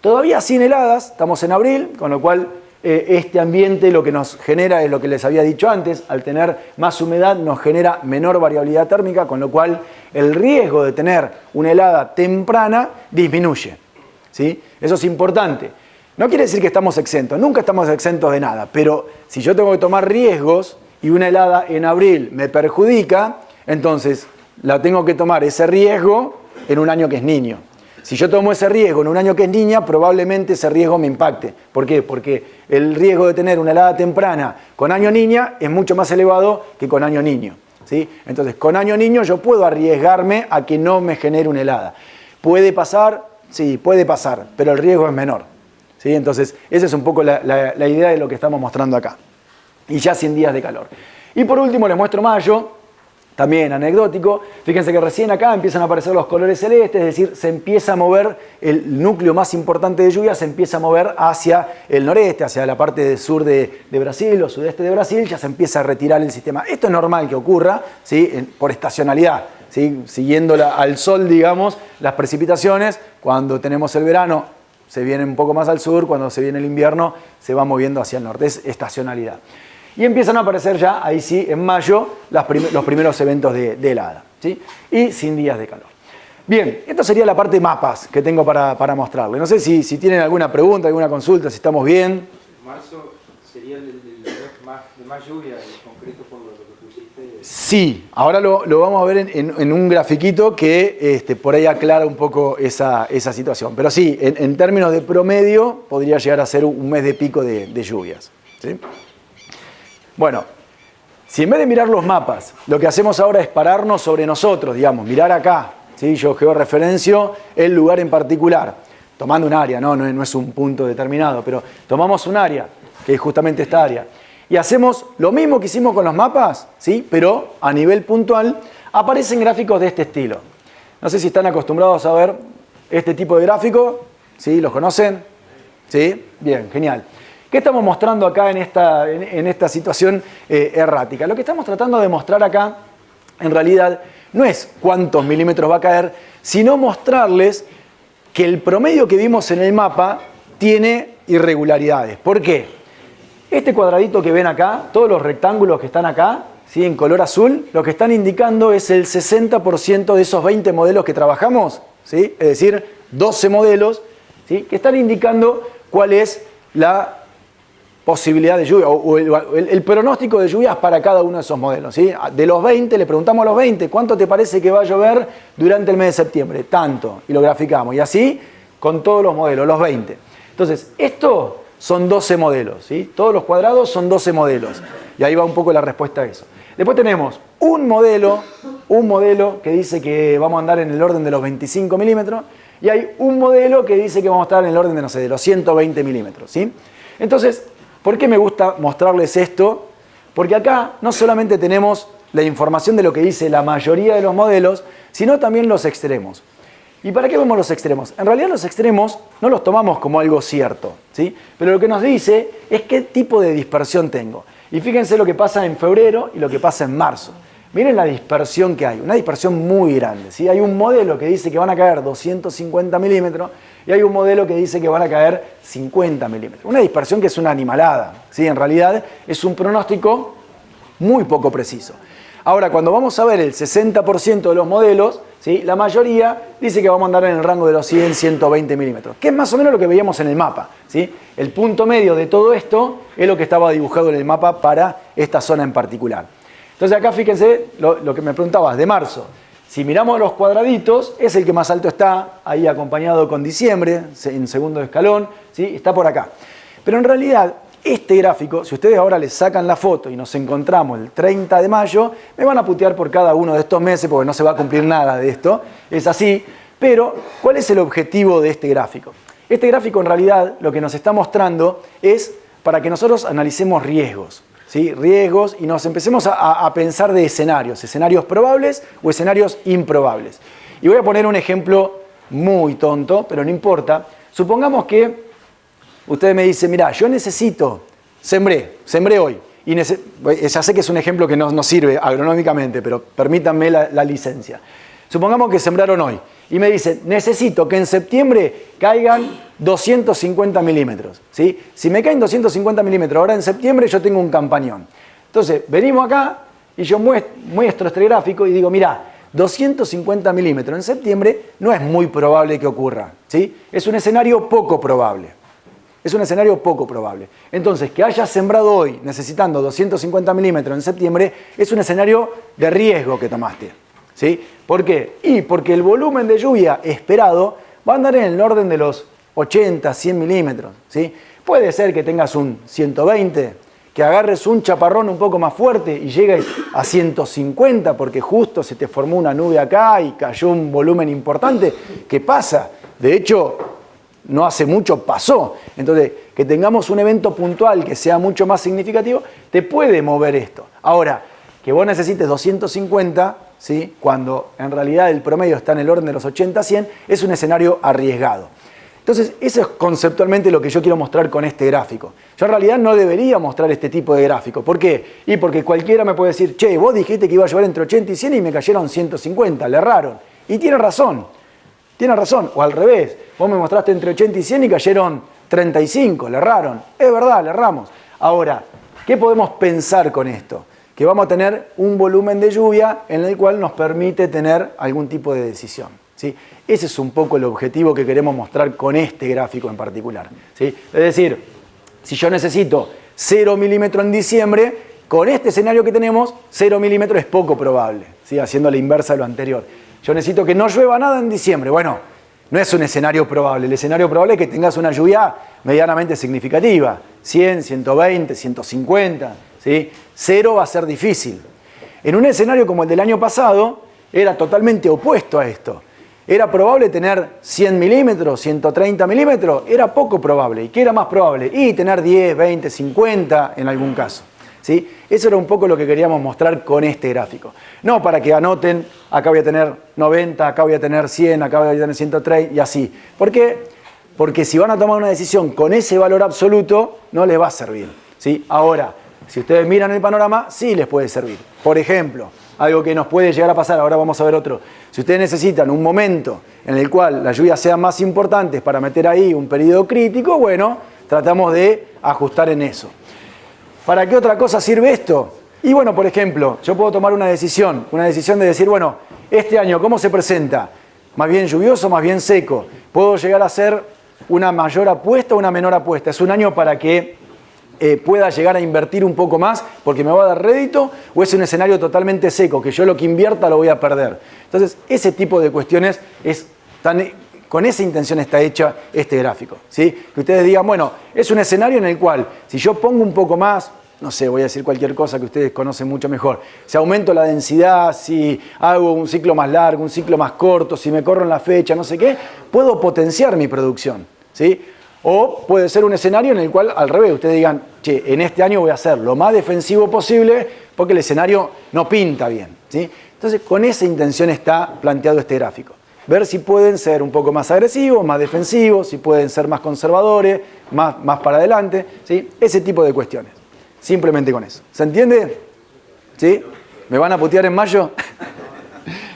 Todavía sin heladas, estamos en abril, con lo cual este ambiente lo que nos genera es lo que les había dicho antes, al tener más humedad nos genera menor variabilidad térmica, con lo cual el riesgo de tener una helada temprana disminuye, ¿sí? Eso es importante. No quiere decir que estamos exentos, nunca estamos exentos de nada, pero si yo tengo que tomar riesgos y una helada en abril me perjudica, entonces la tengo que tomar ese riesgo en un año que es niño. Si yo tomo ese riesgo en un año que es niña, probablemente ese riesgo me impacte. ¿Por qué? Porque el riesgo de tener una helada temprana con año niña es mucho más elevado que con año niño, ¿sí? Entonces, con año niño yo puedo arriesgarme a que no me genere una helada. ¿Puede pasar? Sí, puede pasar, pero el riesgo es menor, ¿sí? Entonces, esa es un poco la idea de lo que estamos mostrando acá. Y ya sin días de calor. Y por último les muestro mayo. También anecdótico, fíjense que recién acá empiezan a aparecer los colores celestes, es decir, se empieza a mover, el núcleo más importante de lluvia se empieza a mover hacia el noreste, hacia la parte del sur de Brasil o sudeste de Brasil, ya se empieza a retirar el sistema. Esto es normal que ocurra, ¿sí? Por estacionalidad, ¿sí? Siguiendo al sol, digamos, las precipitaciones, cuando tenemos el verano se viene un poco más al sur, cuando se viene el invierno se va moviendo hacia el norte, es estacionalidad. Y empiezan a aparecer ya, ahí sí, en mayo, los primeros eventos de helada, ¿sí? Y sin días de calor. Bien, esto sería la parte mapas que tengo para mostrarles. No sé si tienen alguna pregunta, alguna consulta, si estamos bien. Marzo sería el mes de más lluvia, en concreto por lo que pusiste. Sí, ahora lo vamos a ver en un grafiquito que por ahí aclara un poco esa situación. Pero sí, en términos de promedio, podría llegar a ser un mes de pico de lluvias, ¿sí? Bueno, si en vez de mirar los mapas, lo que hacemos ahora es pararnos sobre nosotros, digamos, mirar acá, ¿sí? Yo georreferencio el lugar en particular, tomando un área, no es un punto determinado, pero tomamos un área, que es justamente esta área, y hacemos lo mismo que hicimos con los mapas, ¿sí? Pero a nivel puntual aparecen gráficos de este estilo. No sé si están acostumbrados a ver este tipo de gráfico, ¿sí? ¿Los conocen? ¿Sí? Bien, genial. ¿Qué estamos mostrando acá en esta situación errática? Lo que estamos tratando de mostrar acá, en realidad, no es cuántos milímetros va a caer, sino mostrarles que el promedio que vimos en el mapa tiene irregularidades. ¿Por qué? Este cuadradito que ven acá, todos los rectángulos que están acá, ¿sí? En color azul, lo que están indicando es el 60% de esos 20 modelos que trabajamos, ¿sí? Es decir, 12 modelos, ¿sí? Que están indicando cuál es la posibilidad de lluvia o el pronóstico de lluvias para cada uno de esos modelos, ¿sí? De los 20, le preguntamos a los 20, ¿cuánto te parece que va a llover durante el mes de septiembre? Tanto, y lo graficamos. Y así con todos los modelos, los 20. Entonces, esto son 12 modelos, ¿sí? Todos los cuadrados son 12 modelos. Y ahí va un poco la respuesta a eso. Después tenemos un modelo que dice que vamos a andar en el orden de los 25 milímetros, y hay un modelo que dice que vamos a estar en el orden de, no sé, de los 120 milímetros, ¿sí? Entonces, ¿por qué me gusta mostrarles esto? Porque acá no solamente tenemos la información de lo que dice la mayoría de los modelos, sino también los extremos. ¿Y para qué vemos los extremos? En realidad los extremos no los tomamos como algo cierto, ¿sí? Pero lo que nos dice es qué tipo de dispersión tengo. Y fíjense lo que pasa en febrero y lo que pasa en marzo. Miren la dispersión que hay, una dispersión muy grande, ¿sí? Hay un modelo que dice que van a caer 250 milímetros y hay un modelo que dice que van a caer 50 milímetros. Una dispersión que es una animalada, ¿sí? En realidad es un pronóstico muy poco preciso. Ahora, cuando vamos a ver el 60% de los modelos, ¿sí? La mayoría dice que vamos a andar en el rango de los 100, 120 milímetros, que es más o menos lo que veíamos en el mapa, ¿sí? El punto medio de todo esto es lo que estaba dibujado en el mapa para esta zona en particular. Entonces acá fíjense lo que me preguntabas de marzo. Si miramos los cuadraditos, es el que más alto está, ahí acompañado con diciembre, en segundo escalón, ¿sí? Está por acá. Pero en realidad, este gráfico, si ustedes ahora le sacan la foto y nos encontramos el 30 de mayo, me van a putear por cada uno de estos meses porque no se va a cumplir nada de esto, es así. Pero, ¿cuál es el objetivo de este gráfico? Este gráfico en realidad lo que nos está mostrando es para que nosotros analicemos riesgos, ¿sí? Riesgos y nos empecemos a pensar de escenarios probables o escenarios improbables. Y voy a poner un ejemplo muy tonto, pero no importa. Supongamos que usted me dice, mira, yo necesito, sembré hoy, y ya sé que es un ejemplo que no sirve agronómicamente, pero permítanme la licencia. Supongamos que sembraron hoy, y me dicen, necesito que en septiembre caigan 250 milímetros, ¿sí? Si me caen 250 milímetros ahora en septiembre, yo tengo un campañón. Entonces, venimos acá, y yo muestro este gráfico y digo, mira, 250 milímetros en septiembre no es muy probable que ocurra, ¿sí? Es un escenario poco probable. Es un escenario poco probable. Entonces, que hayas sembrado hoy necesitando 250 milímetros en septiembre es un escenario de riesgo que tomaste, ¿sí? ¿Por qué? Y porque el volumen de lluvia esperado va a andar en el orden de los 80, 100 milímetros, ¿sí? Puede ser que tengas un 120, que agarres un chaparrón un poco más fuerte y llegues a 150 porque justo se te formó una nube acá y cayó un volumen importante. ¿Qué pasa? De hecho, no hace mucho pasó. Entonces, que tengamos un evento puntual que sea mucho más significativo, te puede mover esto. Ahora, que vos necesites 250, ¿sí? Cuando en realidad el promedio está en el orden de los 80-100, es un escenario arriesgado. Entonces, eso es conceptualmente lo que yo quiero mostrar con este gráfico. Yo en realidad no debería mostrar este tipo de gráfico. ¿Por qué? Y porque cualquiera me puede decir, che, vos dijiste que iba a llover entre 80 y 100 y me cayeron 150, le erraron. Y tiene razón. Tiene razón, o al revés, vos me mostraste entre 80 y 100 y cayeron 35, le erraron. Es verdad, le erramos. Ahora, ¿qué podemos pensar con esto? Que vamos a tener un volumen de lluvia en el cual nos permite tener algún tipo de decisión, ¿sí? Ese es un poco el objetivo que queremos mostrar con este gráfico en particular, ¿sí? Es decir, si yo necesito 0 milímetros en diciembre, con este escenario que tenemos, 0 milímetros es poco probable, ¿sí? Haciendo la inversa de lo anterior. Yo necesito que no llueva nada en diciembre. Bueno, no es un escenario probable. El escenario probable es que tengas una lluvia medianamente significativa. 100, 120, 150, ¿sí? 0 va a ser difícil. En un escenario como el del año pasado, era totalmente opuesto a esto. ¿Era probable tener 100 milímetros, 130 milímetros? Era poco probable. ¿Y qué era más probable? Y tener 10, 20, 50 en algún caso, ¿sí? Eso era un poco lo que queríamos mostrar con este gráfico. No para que anoten, acá voy a tener 90, acá voy a tener 100, acá voy a tener 130 y así. ¿Por qué? Porque si van a tomar una decisión con ese valor absoluto, no les va a servir, ¿sí? Ahora, si ustedes miran el panorama, sí les puede servir. Por ejemplo, algo que nos puede llegar a pasar, ahora vamos a ver otro. Si ustedes necesitan un momento en el cual las lluvias sean más importantes para meter ahí un periodo crítico, bueno, tratamos de ajustar en eso. ¿Para qué otra cosa sirve esto? Y bueno, por ejemplo, yo puedo tomar una decisión de decir, bueno, este año, ¿cómo se presenta? ¿Más bien lluvioso, más bien seco? ¿Puedo llegar a hacer una mayor apuesta o una menor apuesta? ¿Es un año para que pueda llegar a invertir un poco más porque me va a dar rédito? ¿O es un escenario totalmente seco, que yo lo que invierta lo voy a perder? Entonces, ese tipo de cuestiones con esa intención está hecha este gráfico, ¿sí? Que ustedes digan, bueno, es un escenario en el cual, si yo pongo un poco más, no sé, voy a decir cualquier cosa que ustedes conocen mucho mejor, si aumento la densidad, si hago un ciclo más largo, un ciclo más corto, si me corro en la fecha, no sé qué, puedo potenciar mi producción, ¿sí? O puede ser un escenario en el cual, al revés, ustedes digan, che, en este año voy a ser lo más defensivo posible porque el escenario no pinta bien, ¿sí? Entonces, con esa intención está planteado este gráfico. Ver si pueden ser un poco más agresivos, más defensivos, si pueden ser más conservadores, más para adelante, ¿sí? Ese tipo de cuestiones. Simplemente con eso. ¿Se entiende? ¿Sí? ¿Me van a putear en mayo?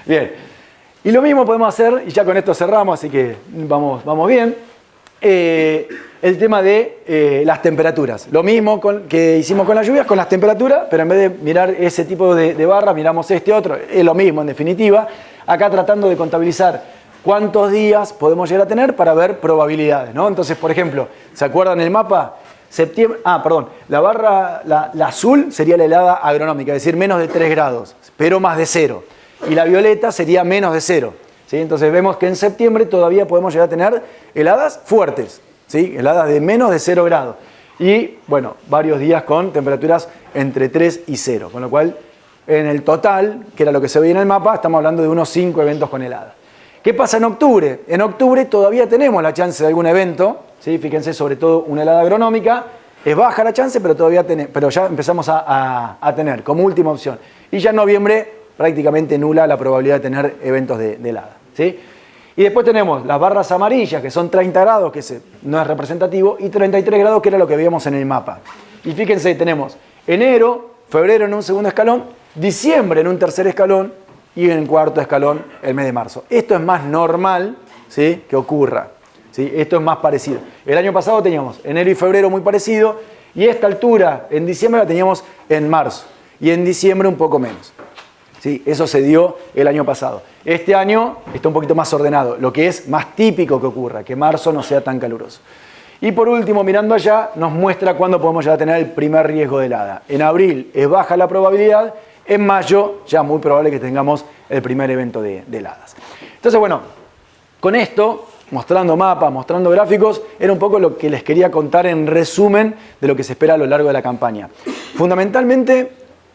Bien. Y lo mismo podemos hacer, y ya con esto cerramos, así que vamos bien. El tema de las temperaturas. Lo mismo que hicimos con las lluvias, con las temperaturas, pero en vez de mirar ese tipo de barras, miramos este otro. Es lo mismo, en definitiva. Acá tratando de contabilizar cuántos días podemos llegar a tener para ver probabilidades, ¿no? Entonces, por ejemplo, ¿se acuerdan el mapa? La barra, la azul sería la helada agronómica, es decir, menos de 3 grados, pero más de 0. Y la violeta sería menos de 0. ¿Sí? Entonces vemos que en septiembre todavía podemos llegar a tener heladas fuertes, ¿sí? Heladas de menos de 0 grados. Y, bueno, varios días con temperaturas entre 3 y 0. Con lo cual, en el total, que era lo que se veía en el mapa, estamos hablando de unos 5 eventos con heladas. ¿Qué pasa en octubre? En octubre todavía tenemos la chance de algún evento, ¿sí? Fíjense, sobre todo una helada agronómica. Es baja la chance, pero ya empezamos a tener como última opción. Y ya en noviembre, prácticamente nula la probabilidad de tener eventos de helada, ¿sí? Y después tenemos las barras amarillas, que son 30 grados, que no es representativo, y 33 grados, que era lo que veíamos en el mapa. Y fíjense, tenemos enero, febrero en un segundo escalón, diciembre en un tercer escalón, y en cuarto escalón el mes de marzo. Esto es más normal, ¿sí?, que ocurra, ¿sí? Esto es más parecido. El año pasado teníamos enero y febrero muy parecido, y esta altura en diciembre la teníamos en marzo, y en diciembre un poco menos. ¿Sí? Eso se dio el año pasado. Este año está un poquito más ordenado, lo que es más típico que ocurra, que marzo no sea tan caluroso. Y por último, mirando allá, nos muestra cuándo podemos ya tener el primer riesgo de helada. En abril es baja la probabilidad, en mayo ya muy probable que tengamos el primer evento de heladas. Entonces, bueno, con esto, mostrando mapas, mostrando gráficos, era un poco lo que les quería contar en resumen de lo que se espera a lo largo de la campaña. Fundamentalmente,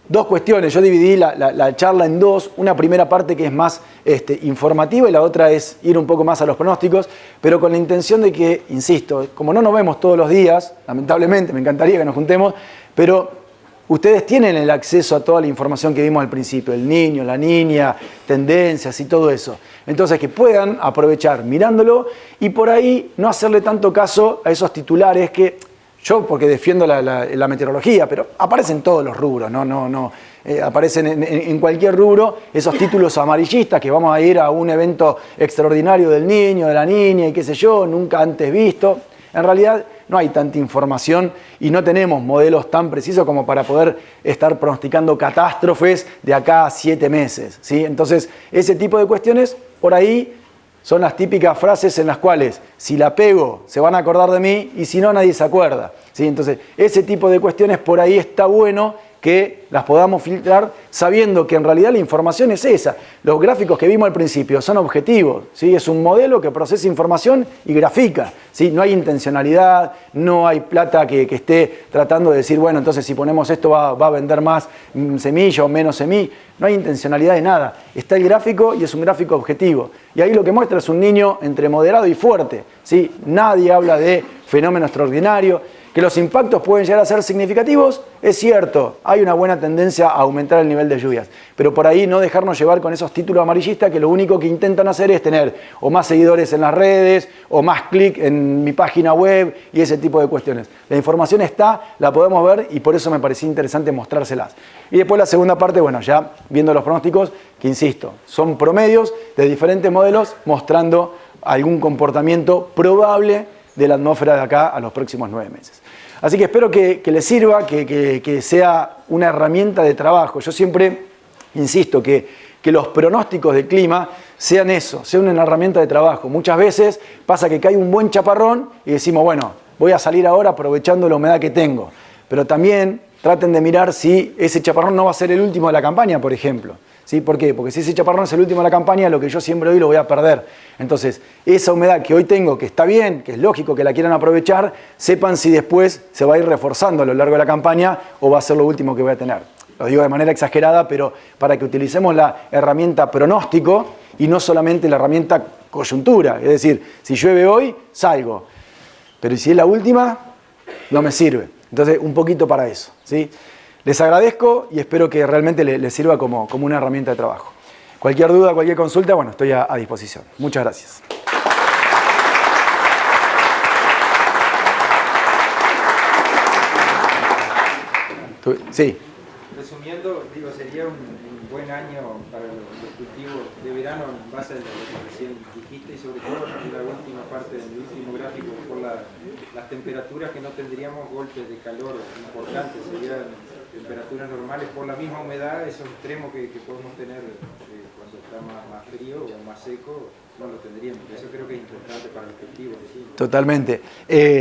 dos cuestiones. Yo dividí la charla en dos. Una primera parte que es más informativa y la otra es ir un poco más a los pronósticos, pero con la intención de que, insisto, como no nos vemos todos los días, lamentablemente, me encantaría que nos juntemos, pero ustedes tienen el acceso a toda la información que vimos al principio, el niño, la niña, tendencias y todo eso. Entonces, que puedan aprovechar mirándolo y por ahí no hacerle tanto caso a esos titulares que yo, porque defiendo la meteorología, pero aparecen todos los rubros, aparecen en cualquier rubro esos títulos amarillistas que vamos a ir a un evento extraordinario del niño, de la niña y qué sé yo, nunca antes visto. En realidad no hay tanta información y no tenemos modelos tan precisos como para poder estar pronosticando catástrofes de acá a 7 meses, ¿sí? Entonces, ese tipo de cuestiones, por ahí son las típicas frases en las cuales, si la pego, se van a acordar de mí y si no, nadie se acuerda, ¿sí? Entonces, ese tipo de cuestiones por ahí está bueno que las podamos filtrar sabiendo que en realidad la información es esa. Los gráficos que vimos al principio son objetivos, ¿sí? Es un modelo que procesa información y grafica, ¿sí? No hay intencionalidad, no hay plata que esté tratando de decir, bueno, entonces si ponemos esto va a vender más semilla o menos semilla. No hay intencionalidad de nada. Está el gráfico y es un gráfico objetivo. Y ahí lo que muestra es un niño entre moderado y fuerte, ¿sí? Nadie habla de fenómeno extraordinario. Que los impactos pueden llegar a ser significativos, es cierto, hay una buena tendencia a aumentar el nivel de lluvias, pero por ahí no dejarnos llevar con esos títulos amarillistas que lo único que intentan hacer es tener o más seguidores en las redes, o más clic en mi página web y ese tipo de cuestiones. La información está, la podemos ver y por eso me parecía interesante mostrárselas. Y después la segunda parte, bueno, ya viendo los pronósticos, que insisto, son promedios de diferentes modelos mostrando algún comportamiento probable de la atmósfera de acá a los próximos 9 meses. Así que espero que les sirva, que sea una herramienta de trabajo. Yo siempre insisto que los pronósticos del clima sean eso, sean una herramienta de trabajo. Muchas veces pasa que cae un buen chaparrón y decimos, bueno, voy a salir ahora aprovechando la humedad que tengo. Pero también traten de mirar si ese chaparrón no va a ser el último de la campaña, por ejemplo. ¿Sí? ¿Por qué? Porque si ese chaparrón es el último de la campaña, lo que yo siembro hoy lo voy a perder. Entonces, esa humedad que hoy tengo, que está bien, que es lógico que la quieran aprovechar, sepan si después se va a ir reforzando a lo largo de la campaña o va a ser lo último que voy a tener. Lo digo de manera exagerada, pero para que utilicemos la herramienta pronóstico y no solamente la herramienta coyuntura. Es decir, si llueve hoy, salgo. Pero si es la última, no me sirve. Entonces, un poquito para eso, ¿sí? Les agradezco y espero que realmente les sirva como una herramienta de trabajo. Cualquier duda, cualquier consulta, bueno, estoy a disposición. Muchas gracias. Sí. Resumiendo, digo, sería un buen año para los cultivos de verano en base a lo que recién dijiste y sobre todo en la última parte del último gráfico por las temperaturas que no tendríamos golpes de calor importantes, serían temperaturas normales por la misma humedad, esos extremos que podemos tener cuando está más frío o más seco. No lo tendríamos, eso creo que es importante para el cultivo. ¿Sí? Totalmente.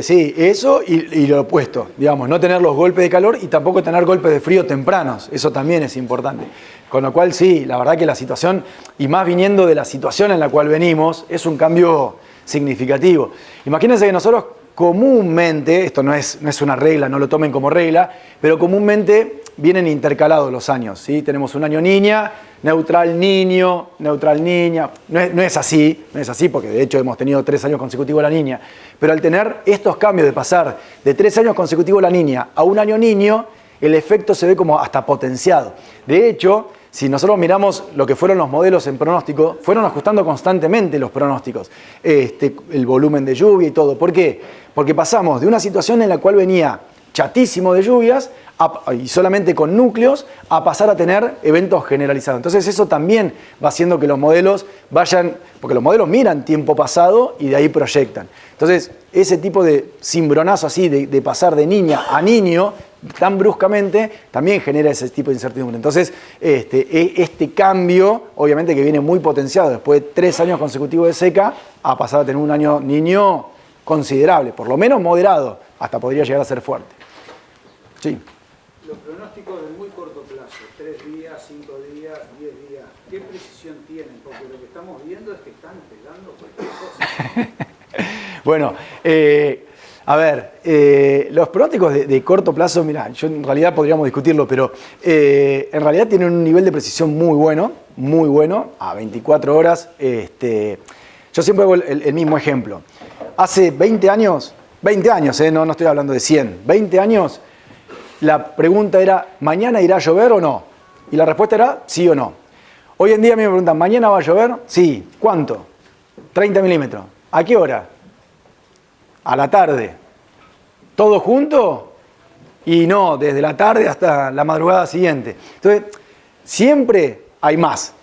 Sí, eso y lo opuesto, digamos, no tener los golpes de calor y tampoco tener golpes de frío tempranos, eso también es importante. Con lo cual sí, la verdad que la situación, y más viniendo de la situación en la cual venimos, es un cambio significativo. Imagínense que nosotros comúnmente, esto no es una regla, no lo tomen como regla, pero comúnmente vienen intercalados los años, ¿sí? Tenemos un año niña, neutral niño, neutral niña. No es así porque de hecho hemos tenido 3 años consecutivos la niña. Pero al tener estos cambios de pasar de 3 años consecutivos la niña a un año niño, el efecto se ve como hasta potenciado. De hecho, si nosotros miramos lo que fueron los modelos en pronóstico, fueron ajustando constantemente los pronósticos, el volumen de lluvia y todo. ¿Por qué? Porque pasamos de una situación en la cual venía chatísimo de lluvias y solamente con núcleos a pasar a tener eventos generalizados. Entonces eso también va haciendo que los modelos vayan, porque los modelos miran tiempo pasado y de ahí proyectan. Entonces ese tipo de cimbronazo así, de pasar de niña a niño tan bruscamente, también genera ese tipo de incertidumbre. Entonces este cambio, obviamente que viene muy potenciado después de 3 años consecutivos de seca, a pasar a tener un año niño considerable, por lo menos moderado, hasta podría llegar a ser fuerte. Sí. Los pronósticos de muy corto plazo, 3 días, 5 días, 10 días, ¿qué precisión tienen? Porque lo que estamos viendo es que están pegando cualquier cosa. Bueno, a ver, los pronósticos de corto plazo, mirá, yo en realidad podríamos discutirlo, pero en realidad tienen un nivel de precisión muy bueno, a 24 horas. Yo siempre hago el mismo ejemplo. Hace 20 años, no estoy hablando de 100, 20 años, la pregunta era, ¿mañana irá a llover o no? Y la respuesta era sí o no. Hoy en día a mí me preguntan, ¿mañana va a llover? Sí. ¿Cuánto? 30 milímetros. ¿A qué hora? A la tarde. ¿Todo junto? Y no, desde la tarde hasta la madrugada siguiente. Entonces, siempre hay más.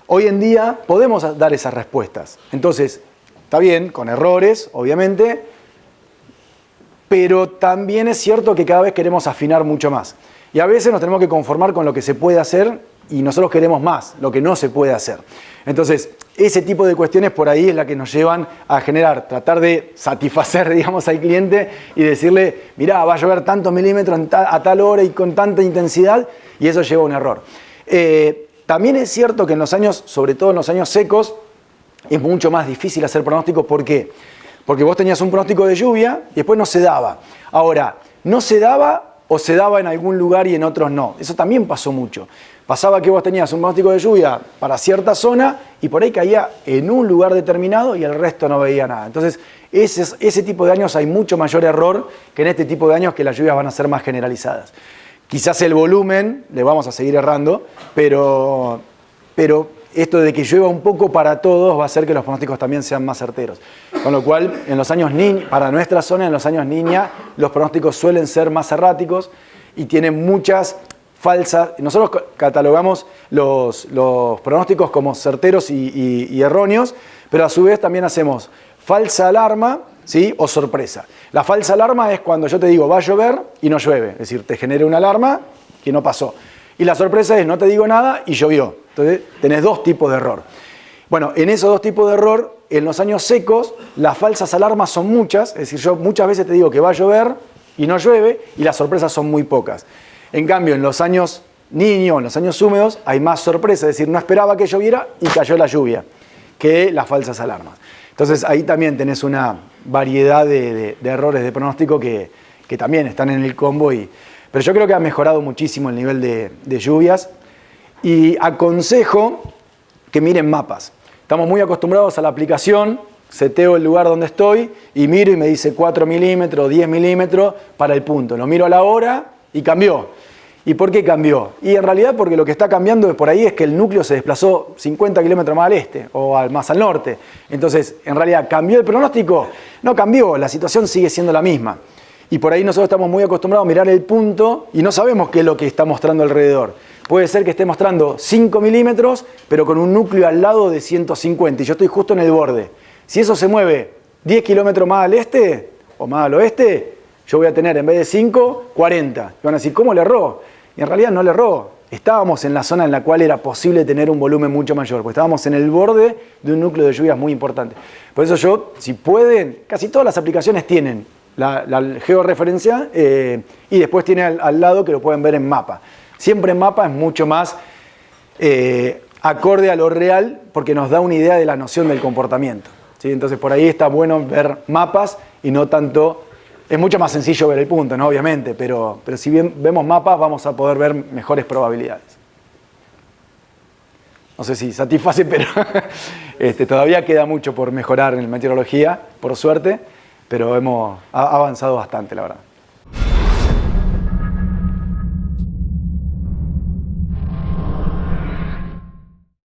Hoy en día podemos dar esas respuestas. Entonces, está bien, con errores, obviamente, pero también es cierto que cada vez queremos afinar mucho más. Y a veces nos tenemos que conformar con lo que se puede hacer y nosotros queremos más, lo que no se puede hacer. Entonces, ese tipo de cuestiones por ahí es la que nos llevan a tratar de satisfacer, digamos, al cliente y decirle, mirá, va a llover tantos milímetros a tal hora y con tanta intensidad, y eso lleva a un error. También es cierto que en los años, sobre todo en los años secos, es mucho más difícil hacer pronósticos. ¿Por qué? Porque vos tenías un pronóstico de lluvia y después no se daba. Ahora, no se daba o se daba en algún lugar y en otros no. Eso también pasó mucho. Pasaba que vos tenías un pronóstico de lluvia para cierta zona y por ahí caía en un lugar determinado y el resto no veía nada. Entonces, ese tipo de años hay mucho mayor error que en este tipo de años que las lluvias van a ser más generalizadas. Quizás el volumen, le vamos a seguir errando, pero esto de que llueva un poco para todos va a hacer que los pronósticos también sean más certeros. Con lo cual, en los años para nuestra zona, en los años niña, los pronósticos suelen ser más erráticos y tienen muchas falsas. Nosotros catalogamos los pronósticos como certeros y erróneos, pero a su vez también hacemos falsa alarma, ¿sí? O sorpresa. La falsa alarma es cuando yo te digo va a llover y no llueve, es decir, te genera una alarma que no pasó. Y la sorpresa es no te digo nada y llovió. Entonces tenés 2 tipos de error. Bueno, en esos 2 tipos de error, en los años secos, las falsas alarmas son muchas, es decir, yo muchas veces te digo que va a llover y no llueve y las sorpresas son muy pocas. En cambio, en los años niños, en los años húmedos, hay más sorpresas, es decir, no esperaba que lloviera y cayó la lluvia, que las falsas alarmas. Entonces ahí también tenés una variedad de errores de pronóstico que también están en el combo. Pero yo creo que ha mejorado muchísimo el nivel de lluvias y aconsejo que miren mapas. Estamos muy acostumbrados a la aplicación, seteo el lugar donde estoy y miro y me dice 4 milímetros, 10 milímetros para el punto. Lo miro a la hora y cambió. ¿Y por qué cambió? Y en realidad porque lo que está cambiando por ahí es que el núcleo se desplazó 50 kilómetros más al este o más al norte. Entonces, en realidad, ¿cambió el pronóstico? No cambió, la situación sigue siendo la misma. Y por ahí nosotros estamos muy acostumbrados a mirar el punto y no sabemos qué es lo que está mostrando alrededor. puede ser que esté mostrando 5 milímetros, pero con un núcleo al lado de 150 y yo estoy justo en el borde. Si eso se mueve 10 kilómetros más al este o más al oeste, yo voy a tener en vez de 5, 40. Y van a decir, ¿cómo le erró? Y en realidad no le erró. Estábamos en la zona en la cual era posible tener un volumen mucho mayor, porque estábamos en el borde de un núcleo de lluvias muy importante. Por eso yo, si pueden, casi todas las aplicaciones tienen la georreferencia y después tiene al lado que lo pueden ver en mapa. Siempre en mapa es mucho más acorde a lo real porque nos da una idea de la noción del comportamiento, ¿sí? Entonces por ahí está bueno ver mapas y no tanto... Es mucho más sencillo ver el punto, ¿no? Obviamente, pero si bien vemos mapas vamos a poder ver mejores probabilidades. No sé si satisface, pero todavía queda mucho por mejorar en meteorología, por suerte, pero hemos avanzado bastante, la verdad.